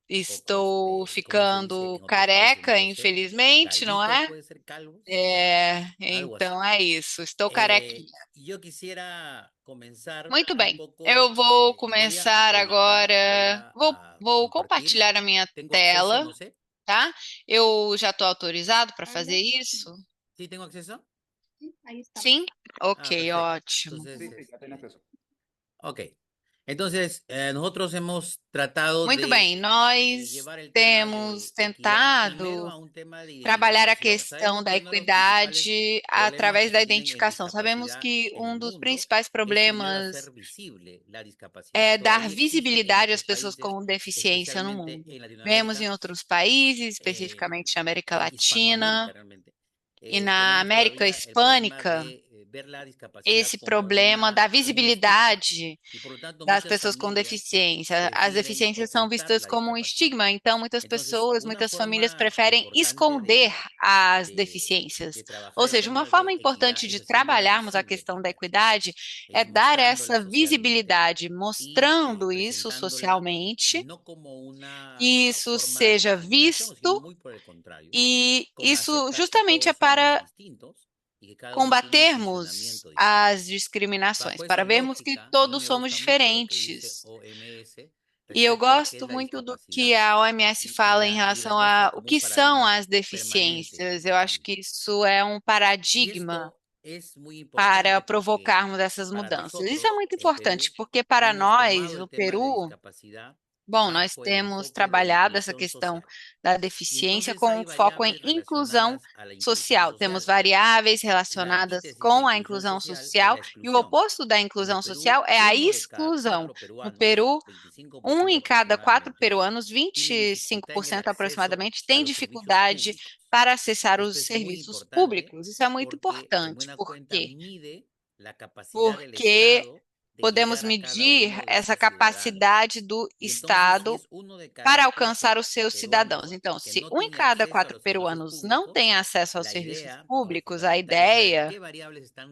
estou ¿cómo se dice ficando en otros países? No careca, lo sé. infelizmente, não Calvitos, é? puede ser calvos, bueno, É, algo así. então é isso, estou carequinha. Yo quisiera comenzar Muito un bem, poco, eu vou voy a começar proyectar, voy agora. a Vou compartir. compartilhar a minha ¿Tengo acceso? tela, No sé. tá? Eu já estou autorizado para fazer Carlos, isso? ¿Sí tengo acceso? sí, ahí estamos. Sim? Ok, Perfecto. ótimo. Entonces, Sí, sí, ya tiene acceso. ok. Entonces, nosotros hemos tratado Muito de bem, nós llevar el tema temos de equidad primero tentado a un tema de trabalhar a identificación. questão Sabemos da que uno de los principales equidade problemas através que da se tienen en identificação. Sabemos discapacidad que en um el dos mundo principais es primero problemas hacer visible la discapacidad. é dar Todavía existe en visibilidade às nuestros pessoas países, com deficiência no especialmente mundo. en Vemos Latinoamérica, em outros países, eh, especificamente na América en Hispanoamérica Latina realmente, e na tenemos América todavía el problema Hispânica, de ver la discapacidad esse problema da como un estigma. visibilidade Y por lo tanto, das muchas pessoas com familias deficiência. As prefieren deficiências são ocultar vistas la como um discapacidad. estigma, então muitas Entonces, pessoas, una muitas famílias forma preferem importante esconder as de deficiências. trabajar Ou el seja, uma tema de forma equidad importante es de haciéndolo trabalharmos a visible questão da primero, equidade é es dar mostrándola essa socialmente visibilidade, y mostrando isso presentándola socialmente, no como una que isso forma de seja discriminación, sino visto, muy por el contrario, e con isso aceptar que justamente é todos somos para distintos y que cada uno tiene un combatermos funcionamiento distinto. as discriminações, Bajo para esa vermos que lógica, a mí todos me somos gusta mucho lo que dice diferentes. OMS E eu respecto a qué es gosto la muito do discapacidad que a OMS fala em y la relação muestra a o como un que são paradigma as permanente deficiências. de Eu acho cambio. que isso é um Y paradigma esto para provocarmos essas mudanças. Isso é muito importante, porque para nós, no Peru, bom, nós temos trabalhado essa questão da deficiência com um foco em inclusão social. Temos variáveis relacionadas com a inclusão social e o oposto da inclusão social é a exclusão. No Peru, um em cada 4 peruanos, 25% aproximadamente, tem dificuldade para acessar os serviços públicos. Isso é muito importante. Por quê? Porque podemos medir essa capacidade do Estado para alcançar os seus cidadãos. Então, se um em cada 4 peruanos não tem acesso aos serviços públicos, a ideia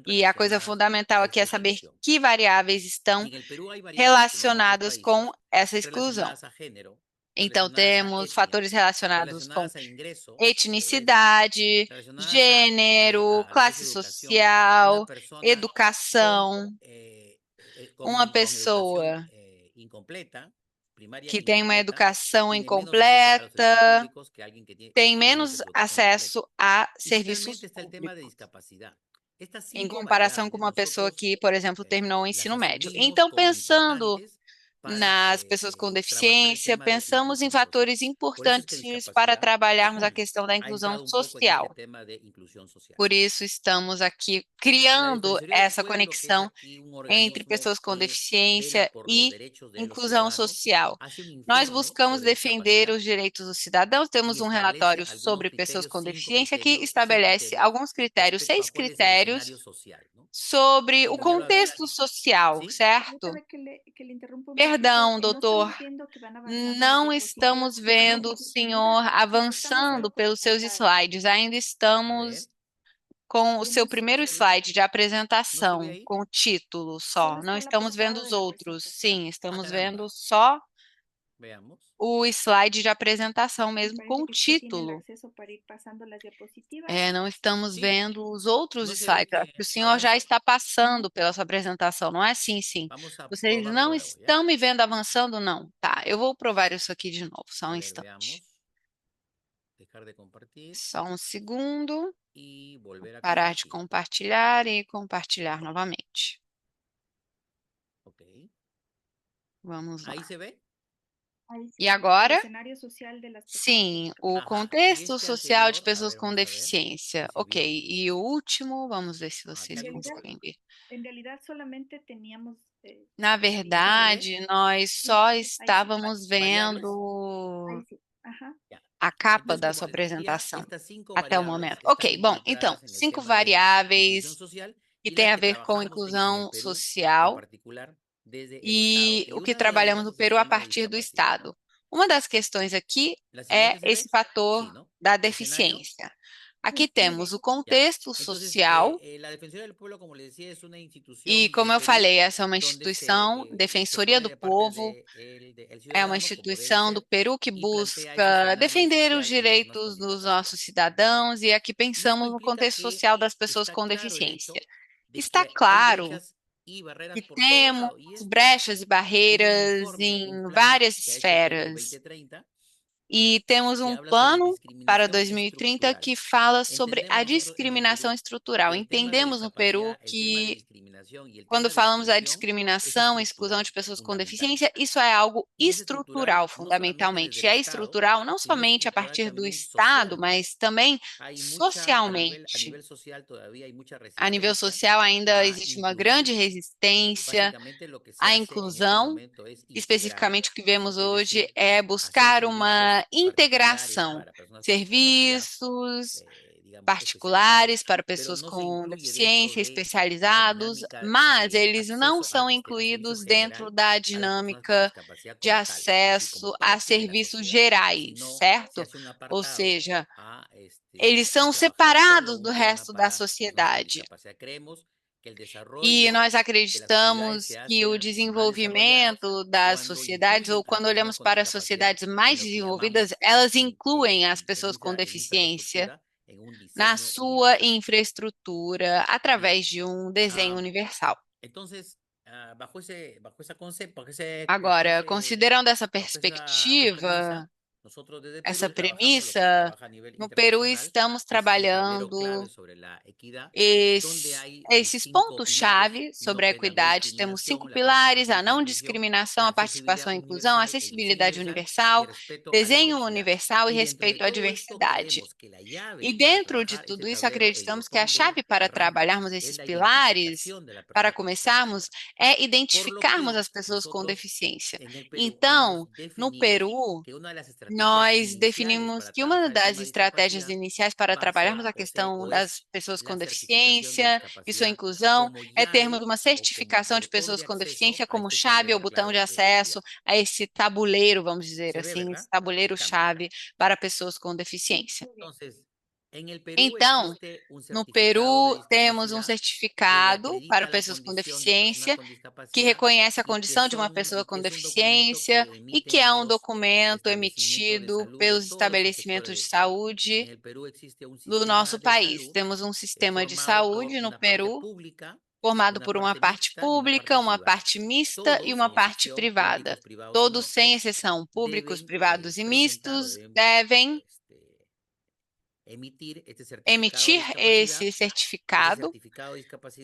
e a coisa fundamental aqui é saber que variáveis estão relacionadas com essa exclusão. Então, temos fatores relacionados com etnicidade, gênero, classe social, educação. Uma pessoa que tem uma educação incompleta tem menos acesso a serviços públicos, em comparação com uma pessoa que, por exemplo, terminou o ensino médio. Então, pensando nas pessoas com deficiência, pensamos em fatores importantes para trabalharmos a questão da inclusão social. Por isso, estamos aqui criando essa conexão entre pessoas com deficiência e inclusão social. Nós buscamos defender os direitos dos cidadãos, temos um relatório sobre pessoas com deficiência que estabelece alguns critérios, 6 critérios sobre o contexto social, certo? Perdão, doutor, não estamos vendo o senhor avançando pelos seus slides, ainda estamos com o seu primeiro slide de apresentação, com o título só. Não estamos vendo os outros. Sim, estamos vendo só o slide de apresentação mesmo, com o título. Não estamos vendo os outros slides. Acho que o senhor já está passando pela sua apresentação, não é? Sim, sim. Vocês não estão me vendo avançando? Não. Tá, eu vou provar isso aqui de novo, só um instante. Só um segundo. Parar de compartilhar e compartilhar novamente. Vamos lá. E agora? Sim, o contexto social de pessoas com deficiência. Ok, e o último, vamos ver se vocês conseguem ver. Na verdade, nós só estávamos vendo a capa da sua apresentação até o momento. Ok, bom, então, 5 variáveis que tem a ver com inclusão social e o que trabalhamos no Peru a partir do Estado. Uma das questões aqui é esse fator da deficiência. Aqui temos o contexto social e, como eu falei, essa é uma instituição, Defensoria do Povo, é uma instituição do Peru que busca defender os direitos dos nossos cidadãos e aqui pensamos no contexto social das pessoas com deficiência. Está claro que temos brechas e barreiras em várias esferas. E temos um plano para 2030 que fala sobre a discriminação estrutural. Entendemos no Peru que, quando falamos da discriminação e exclusão de pessoas com deficiência, isso é algo estrutural, fundamentalmente. E é estrutural não somente a partir do Estado, mas também socialmente. A nível social ainda existe uma grande resistência à inclusão. Especificamente, o que vemos hoje é buscar uma integração, serviços particulares para pessoas com deficiência, especializados, mas eles não são incluídos dentro da dinâmica de acesso a serviços gerais, certo? Ou seja, eles são separados do resto da sociedade. E nós acreditamos que o desenvolvimento das sociedades, ou quando olhamos para as sociedades mais desenvolvidas, elas incluem as pessoas com deficiência na sua infraestrutura através de um desenho universal. Agora, considerando essa perspectiva, essa premissa, no Peru estamos trabalhando esses pontos-chave sobre a equidade. Temos 5 pilares: a não discriminação, a participação e inclusão, a acessibilidade universal, desenho universal e respeito à diversidade. E dentro de tudo isso, acreditamos que a chave para trabalharmos esses pilares, para começarmos, é identificarmos as pessoas com deficiência. Então, no Peru, nós definimos que uma das estratégias iniciais para trabalharmos a questão das pessoas com deficiência e sua inclusão é termos uma certificação de pessoas com deficiência como chave ou botão de acesso a esse tabuleiro, vamos dizer assim, esse tabuleiro-chave para pessoas com deficiência. Então, no Peru, temos um certificado para pessoas com deficiência que reconhece a condição de uma pessoa com deficiência e que é um documento emitido pelos estabelecimentos de saúde do nosso país. Temos um sistema de saúde no Peru formado por uma parte pública, uma parte mista e uma parte privada. Todos, sem exceção, públicos, privados e mistos, devem emitir esse certificado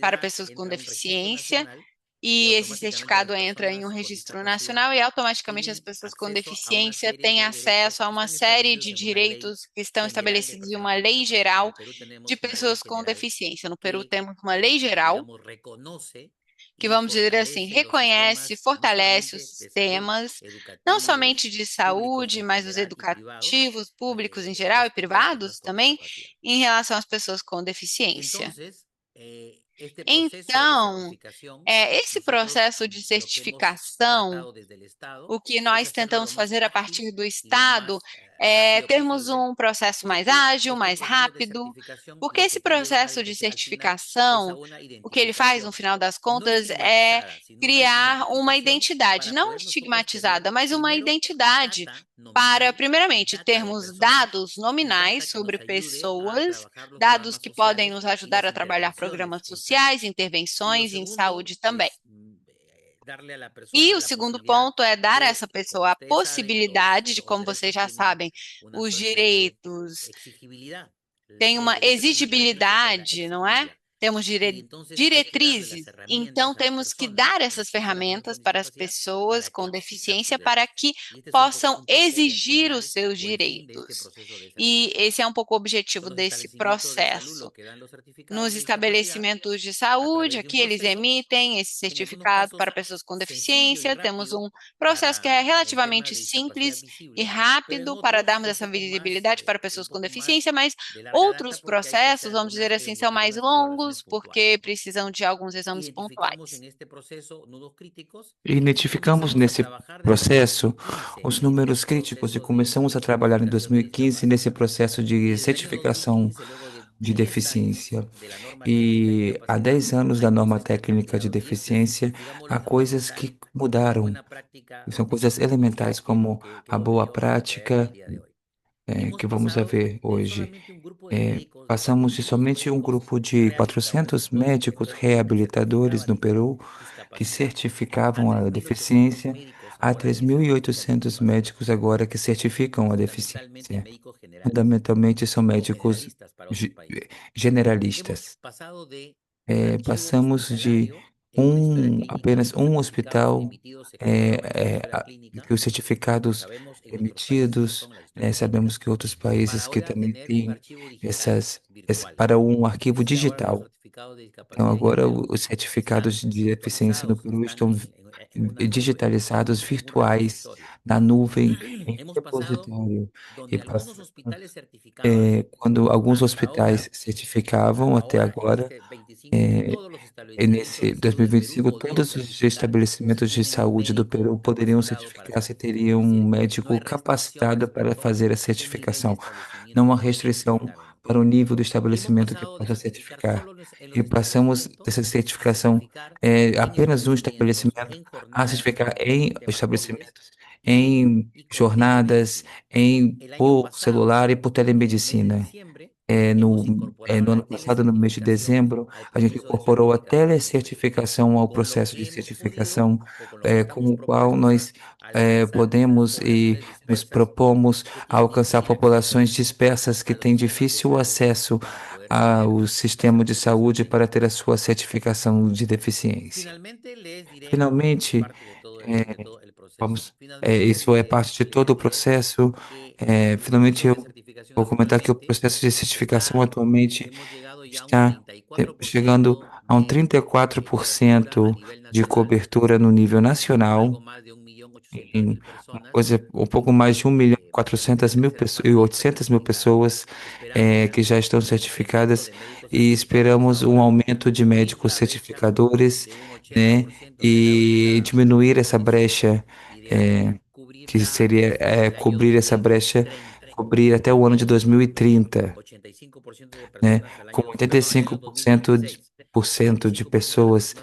para pessoas com deficiência, e esse certificado entra em um registro nacional e automaticamente as pessoas com deficiência têm acesso a uma série de direitos que estão estabelecidos em uma lei geral de pessoas com deficiência. No Peru temos uma lei geral que, vamos dizer assim, reconhece, fortalece os sistemas, não somente de saúde, mas os educativos, públicos em geral e privados também, em relação às pessoas com deficiência. Então, esse processo de certificação, o que nós tentamos fazer a partir do Estado é termos um processo mais ágil, mais rápido, porque esse processo de certificação, o que ele faz, no final das contas, é criar uma identidade, não estigmatizada, mas uma identidade para, primeiramente, termos dados nominais sobre pessoas, dados que podem nos ajudar a trabalhar programas sociais, intervenções em saúde também. E o segundo ponto é dar a essa pessoa a possibilidade de, como vocês já sabem, os direitos têm uma exigibilidade, não é? Temos diretrizes, então temos que dar essas ferramentas para as pessoas com deficiência para que possam exigir os seus direitos. E esse é um pouco o objetivo desse processo. Nos estabelecimentos de saúde, aqui eles emitem esse certificado para pessoas com deficiência. Temos um processo que é relativamente simples e rápido para darmos essa visibilidade para pessoas com deficiência, mas outros processos, vamos dizer assim, são mais longos, porque precisam de alguns exames pontuais. Identificamos nesse processo os números críticos e começamos a trabalhar em 2015 nesse processo de certificação de deficiência. E há 10 anos da norma técnica de deficiência, há coisas que mudaram. São coisas elementares, como a boa prática, que vamos a ver hoje. Passamos de somente um grupo de 400 médicos reabilitadores no Peru que certificavam a deficiência a 3.800 médicos agora que certificam a deficiência. Fundamentalmente são médicos generalistas. Passamos de apenas um hospital que os certificados emitidos, sabemos que outros países que também têm para um arquivo digital. Então, agora os certificados de deficiência no Peru estão digitalizados, virtuais, na nuvem, em repositório. E quando alguns hospitais certificavam até agora, nesse 2025, todos os estabelecimentos de saúde do Peru poderiam certificar se teriam um médico capacitado para fazer a certificação. Não há restrição para o nível do estabelecimento que possa certificar. E passamos dessa certificação apenas um estabelecimento a certificar em estabelecimentos, em jornadas, por celular e por telemedicina. no ano passado, no mês de dezembro, a gente incorporou a telecertificação ao processo de certificação, com o qual nós podemos e nos propomos a alcançar populações dispersas que têm difícil acesso ao sistema de saúde para ter a sua certificação de deficiência. Finalmente, isso é parte de todo o processo. Finalmente, eu vou comentar que o processo de certificação atualmente está chegando a um 34% de cobertura no nível nacional, em uma coisa, um pouco mais de 1.400.000 pessoas e 800.000 pessoas que já estão certificadas e esperamos um aumento de médicos certificadores, né, e diminuir essa brecha, eh, que seria cobrir essa brecha, cobrir até o ano de 2030, né, com 85% de pessoas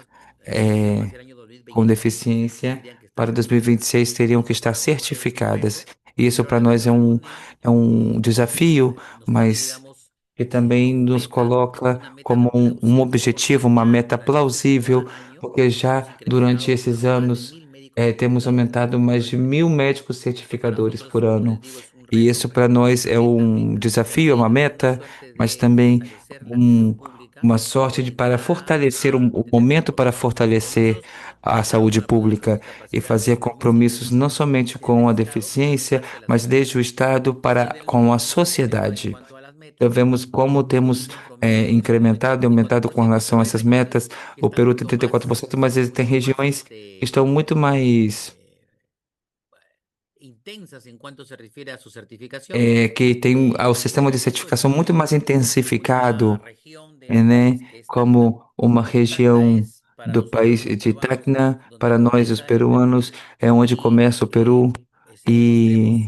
com deficiência para 2026 teriam que estar certificadas. E isso para nós é um desafio, mas que também nos coloca como um objetivo, uma meta plausível, porque já durante esses anos temos aumentado mais de 1.000 médicos certificadores por ano. E isso para nós é um desafio, é uma meta, mas também um- uma sorte para fortalecer, um momento para fortalecer a saúde pública e fazer compromissos não somente com a deficiência, mas desde o Estado para com a sociedade. Então, vemos como temos incrementado e aumentado com relação a essas metas. O Peru tem 34%, mas ele tem regiões que estão muito mais, que tem o sistema de certificação muito mais intensificado, né? Como uma região do país de Tacna, para nós, os peruanos, é onde começa o Peru. E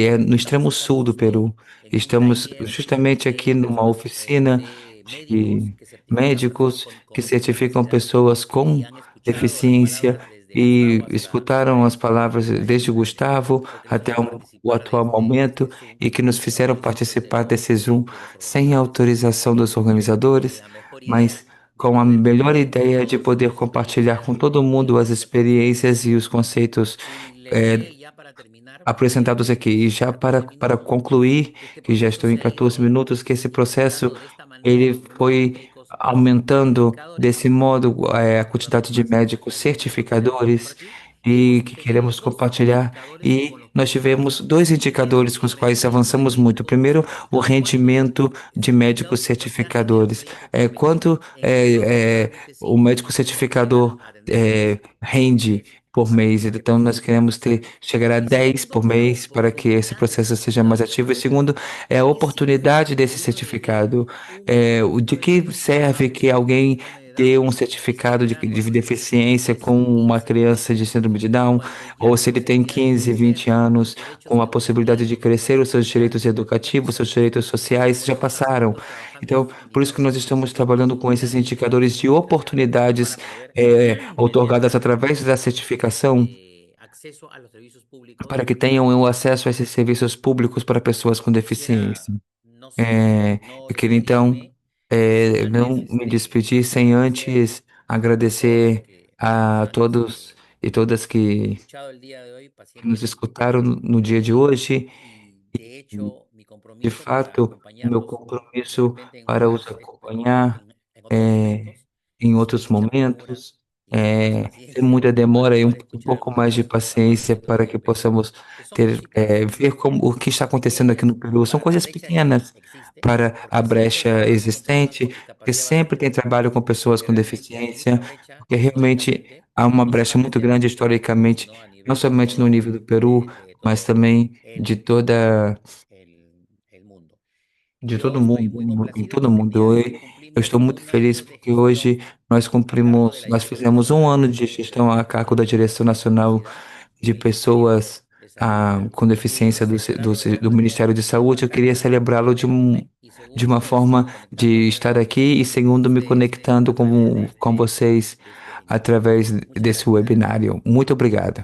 é no extremo sul do Peru. Estamos justamente aqui numa oficina de médicos que certificam pessoas com deficiência e escutaram as palavras desde o Gustavo até o atual momento e que nos fizeram participar desse Zoom sem autorização dos organizadores, mas com a melhor ideia de poder compartilhar com todo mundo as experiências e os conceitos eh, apresentados aqui. E já para concluir, que já estou em 14 minutos, que esse processo ele foi aumentando desse modo a quantidade de médicos certificadores e que queremos compartilhar. E nós tivemos dois indicadores com os quais avançamos muito. Primeiro, o rendimento de médicos certificadores. Quanto o médico certificador rende por mês. Então, nós queremos chegar a 10 por mês para que esse processo seja mais ativo. E segundo, é a oportunidade desse certificado. De que serve que alguém dê um certificado de deficiência com uma criança de síndrome de Down, ou se ele tem 15, 20 anos, com a possibilidade de crescer, os seus direitos educativos, seus direitos sociais já passaram. Então, por isso que nós estamos trabalhando com esses indicadores de oportunidades outorgadas através da certificação para que tenham o acesso a esses serviços públicos para pessoas com deficiência. Eu queria então não me despedir sem antes agradecer a todos e todas que nos escutaram no dia de hoje. De fato, o meu compromisso para os acompanhar é, em outros momentos, sem muita demora e um pouco mais de paciência para que possamos ver como o que está acontecendo aqui no Peru. São coisas pequenas para a brecha existente, porque sempre tem trabalho com pessoas com deficiência, porque realmente há uma brecha muito grande historicamente, não somente no nível do Peru, mas também de todo mundo, em todo mundo. Eu estou muito feliz porque hoje nós fizemos um ano de gestão a cargo da Direção Nacional de Pessoas com Deficiência do Ministério de Saúde. Eu queria celebrá-lo de uma forma de estar aqui e segundo me conectando com vocês através desse webinário. Muito obrigado.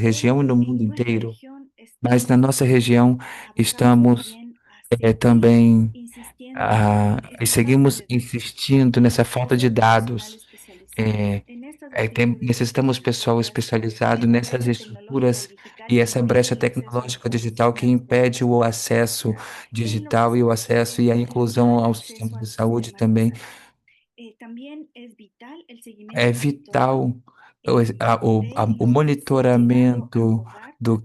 região e no mundo Nuestra inteiro. región es mas na nossa região Hablamos estamos también a seguir também insistiendo en e esta falta seguimos de datos, insistindo nessa falta de requerir personal dados. especializado en estas virtudes Necessitamos pessoal tecnológicas y especializado la nessas brecha tecnológica y estruturas digital e que essa impide brecha el acceso a tecnológica recursos digital que básicos impede de o salud. acesso En lo que digital se e o acesso e a refiere inclusão al ao sistema acceso de al saúde sistema de também. salud. También es vital el seguimiento É monitorio vital o de lo que se ha llegado a monitoramento lograr do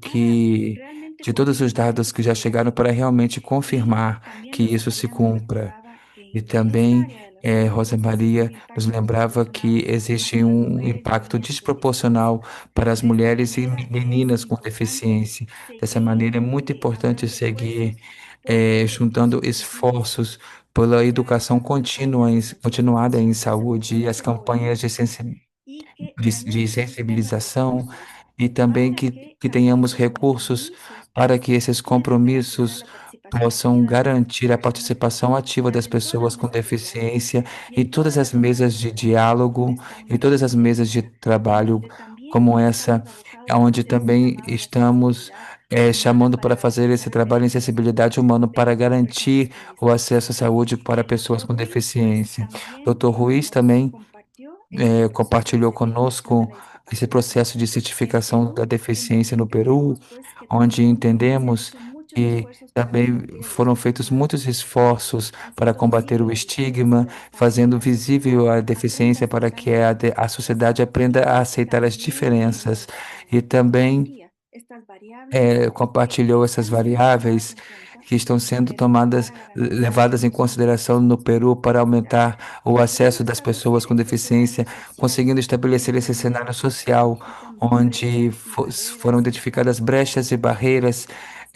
para que realmente de todos os confirmar dados esta que já chegaram seguridad. para realmente Y confirmar también que Rosa isso se María nos cumpra. recordaba que E en esta também, área de la salud Rosa existe un Maria nos impacto lembrava que desproporcionado existe en las um mujeres y impacto niñas con discapacidad. desproporcional para as De esta mulheres e manera es meninas com importante deficiência. Dessa seguir maneira, é muito importante hablando seguir esfuerzos porque juntando estos beneficios esforços pela llegan educação a contínua, familias y personas continuada em en saúde e as ese pueblo campanhas de y que también de existan los sensibilização recursos e também para que que tenhamos estos recursos compromisos para que esses puedan garantizar compromissos la participación possam activa de las garantir a personas con participação discapacidad ativa das en todas pessoas com nuestras ciudades deficiência y em en todas todas as las mesas mesas de de trabajo diálogo, em estamos todas as mesas de insistiendo, en trabalho, donde también como essa, estamos abocados a onde hacer ese também llamado a la estamos sensibilidad humana chamando para para fazer esse garantizar trabalho el em acceso sensibilidade humana de para las personas garantir con o acesso à discapacidad. saúde para El pessoas doctor com Ruiz, pues deficiência. también Dr. Ruiz nos também compartió este proceso de compartilhou certificación de conosco la esse discapacidad. processo de En certificação da Perú deficiência no Peru, entendemos pues que onde también se han entendemos hecho muchos que esfuerzos para também combatir el foram feitos estigma, muitos esforços para haciendo combater o visible la estigma, discapacidad para que fazendo la sociedad visível a aprenda a deficiência para que aceptar las a diferencias sociedade aprenda a y aceitar as también diferenças e hoy en também día estas variables compartilhou essas están siendo tomadas variáveis en cuenta que estão en sendo Perú tomadas, para garantizar la levadas em inclusión de las consideração no personas con Peru para discapacidad. aumentar o acesso Queremos das pessoas com establecer este deficiência, escenario social conseguindo estabelecer en esse donde cenário se social, identifican onde brechas y foram barreras identificadas para brechas e las personas con barreiras discapacidad.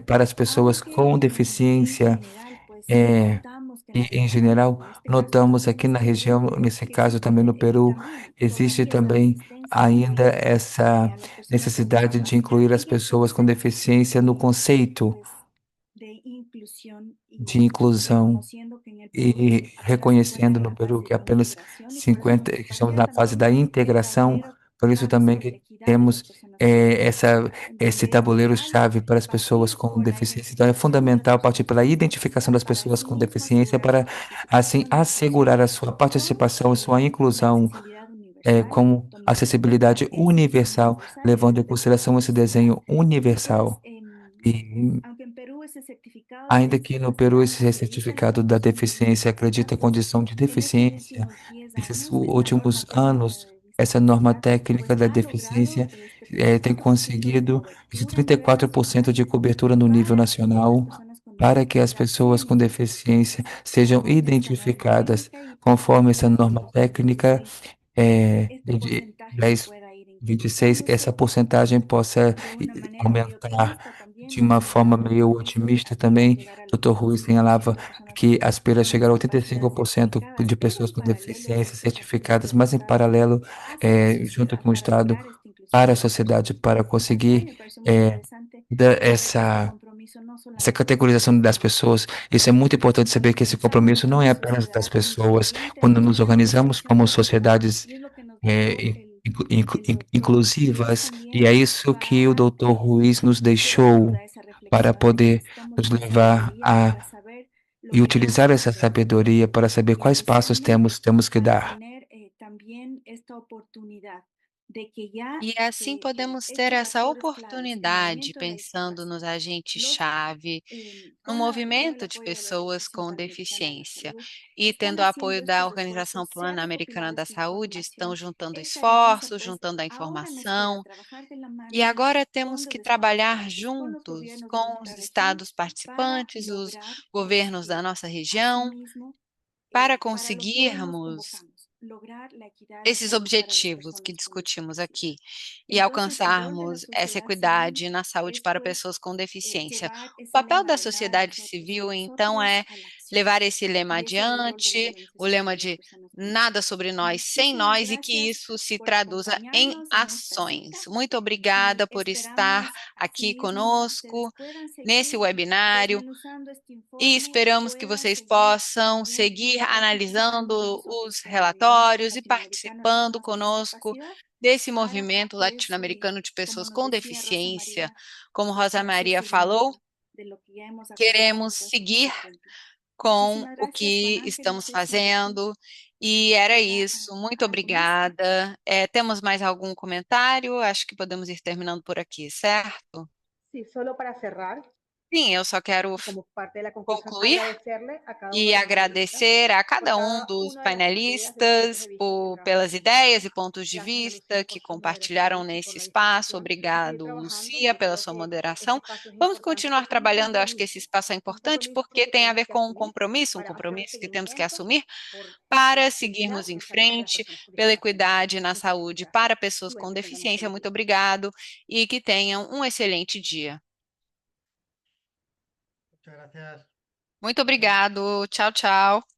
para as pessoas Aunque com en deficiência. general, pues eh, notamos que en e, la em región, geral, o en este caso notamos también aqui na es Perú, região, nesse que caso também no existe Peru, también existe todavía esta também resistencia ainda essa a las personas con necessidade de discapacidad incluir as y el pessoas com concepto deficiência no conceito pues de inclusión de y inclusão reconociendo que en el Perú e apenas estamos reconhecendo en no la Peru fase que de apenas integración y por eso 50, nos que estamos gustaría na fase también da el integração, tablero por isso clave também sobre que equidad de las temos personas con discapacidad, en esse donde es vital tabuleiro-chave para as pessoas partir com por la deficiência. Então, é identificación de las fundamental partir personas pela con identificação discapacidad das para pessoas com asimismo deficiência, asegurar su para, assim, participación en la assegurar a inclusión sua con participação, sua la inclusão accesibilidad universal, com tomando en cuenta acessibilidade ese diseño universal, universal y levando em orden de consideração esse diversidad. desenho Pues, universal. E aunque en Perú ese certificado de ainda que no Peru discapacidad esse acredita la certificado da condición de deficiência acredita discapacidad, a condição de en estos deficiência, últimos 10 nesses años esta norma últimos técnica anos, de essa norma discapacidad técnica pues da ha logrado deficiência este tem 34% de conseguido esse cobertura a nivel 34% nacional de cobertura no nível para que las nacional, personas con para que as discapacidad pessoas sean com deficiência identificadas sejam conforme esta norma identificadas técnica y conforme essa norma que técnica este de porcentaje se 10, pueda ir 26, essa incrementándose porcentagem possa de una manera muy aumentar optimista también. de uma Hemos forma llegado meio incluso otimista a também. llegar al Dr. Ruiz 85% assinalava de personas que aspira a con chegar a discapacidad 85% certificadas, de pero pessoas en com paralelo deficiência este certificadas, compromiso del mas em Estado paralelo, hacia la junto sociedad com o para Estado, lograr esta inclusión para a de las sociedade, personas. para A mí conseguir me parece muy eh, interesante ver este essa compromiso no essa solamente categorização das pessoas. Isso é muito importante cuando saber que esse impulsamos compromisso não é nosotros apenas das sociedad pessoas, quando incluyente, nos sino que es organizamos como institucional. sociedades Y es lo que nos dejó el doctor Ruiz inclusivas, e é también isso que o para Dr. Ruiz nos que ayuda deixou a esa para reflexión y poder necesitamos nos esa levar sabiduría a para saber lo e que utilizar vamos a essa hacer sabedoria para saber en quais passos diseño temos que para dar. tener también esta oportunidad de que ya E assim podemos ter estos essa actores claves, el oportunidade, movimiento de la pensando nos discapacidad, los agentes-chave, no con el movimento de apoyo de la pessoas Organización com Panamericana de la deficiência Salud, e están tendo o apoio haciendo da estos Organização esfuerzos, se ha Pan-Americana recopilado da esta Saúde, estão información. juntando Esta alianza, esforços, pues, juntando a ahora nos queda informação, trabajar de la e mano agora temos con los que estados trabalhar partes, con los juntos gobiernos de com nuestra os región, estados para participantes, os lograr, pues, governos da nossa região, asimismo, para para lo que hoy nos conseguirmos convocamos, lograr la equidad de esses salud para las objetivos que personas con discutimos discapacidad. aqui e Entonces, el rol de la alcançarmos essa sociedad civil equidade na saúde es, para pues, pessoas com deficiência. llevar O ese papel lema da de dar sociedade civil, então, nosotros é al levar esse lema Y ese es el rol de la adiante, organización o lema para de las personas con nada sobre nós sem Muchísimas nós e que gracias isso se por traduza em acompañarnos en esta ações. cita Muito y obrigada por estar esperamos aqui asimismo ustedes conosco puedan nesse seguir webinário desmenuzando este e informe y esperamos que puedan vocês seguir possam también seguir participando con analisando nosotros os como movimiento relatórios e latinoamericano de participando personas con conosco discapacidad desse para, movimento pues, latino-americano de como pessoas nos com decía Rosa deficiência. María, Como Rosa Maria accesibilidad falou, de lo que ya hemos acordado queremos desde hace seguir mucho tiempo. com Muchísimas o gracias, Juan que Ángel. No estamos sé si de tu fazendo. E era queda isso. Muito algo más. obrigada. Temos mais algum comentário? Acho que podemos ir terminando por aqui, certo? Sí, solo para cerrar, Sim, eu só quero como parte de la conclusión, concluir agradecerle a cada uno e de los panelistas agradecer a por cada um cada dos una de las ideas y los puntos painelistas de vista que pelas trajo. ideias e pontos de Gracias a vista Lucía que por su compartilharam moderación y nesse por la espaço. discusión. Y seguir Obrigado, trabajando, Lucia, que pela creo sua que moderação. este paso es Vamos importante continuar porque es trabalhando. Eu acho que esse espaço é un importante compromiso porque que tem a tenemos ver que com asumir um para hacer un compromisso que temos que seguimiento assumir por para la equidad seguirmos y em la salud de las frente personas con pela discapacidad. equidade na Muchísimas saúde gracias para y pessoas com bueno, que tengamos deficiência. feliz Muito día. obrigado e que tenham um excelente dia. Muchas gracias. Muito obrigado. Tchau, tchau.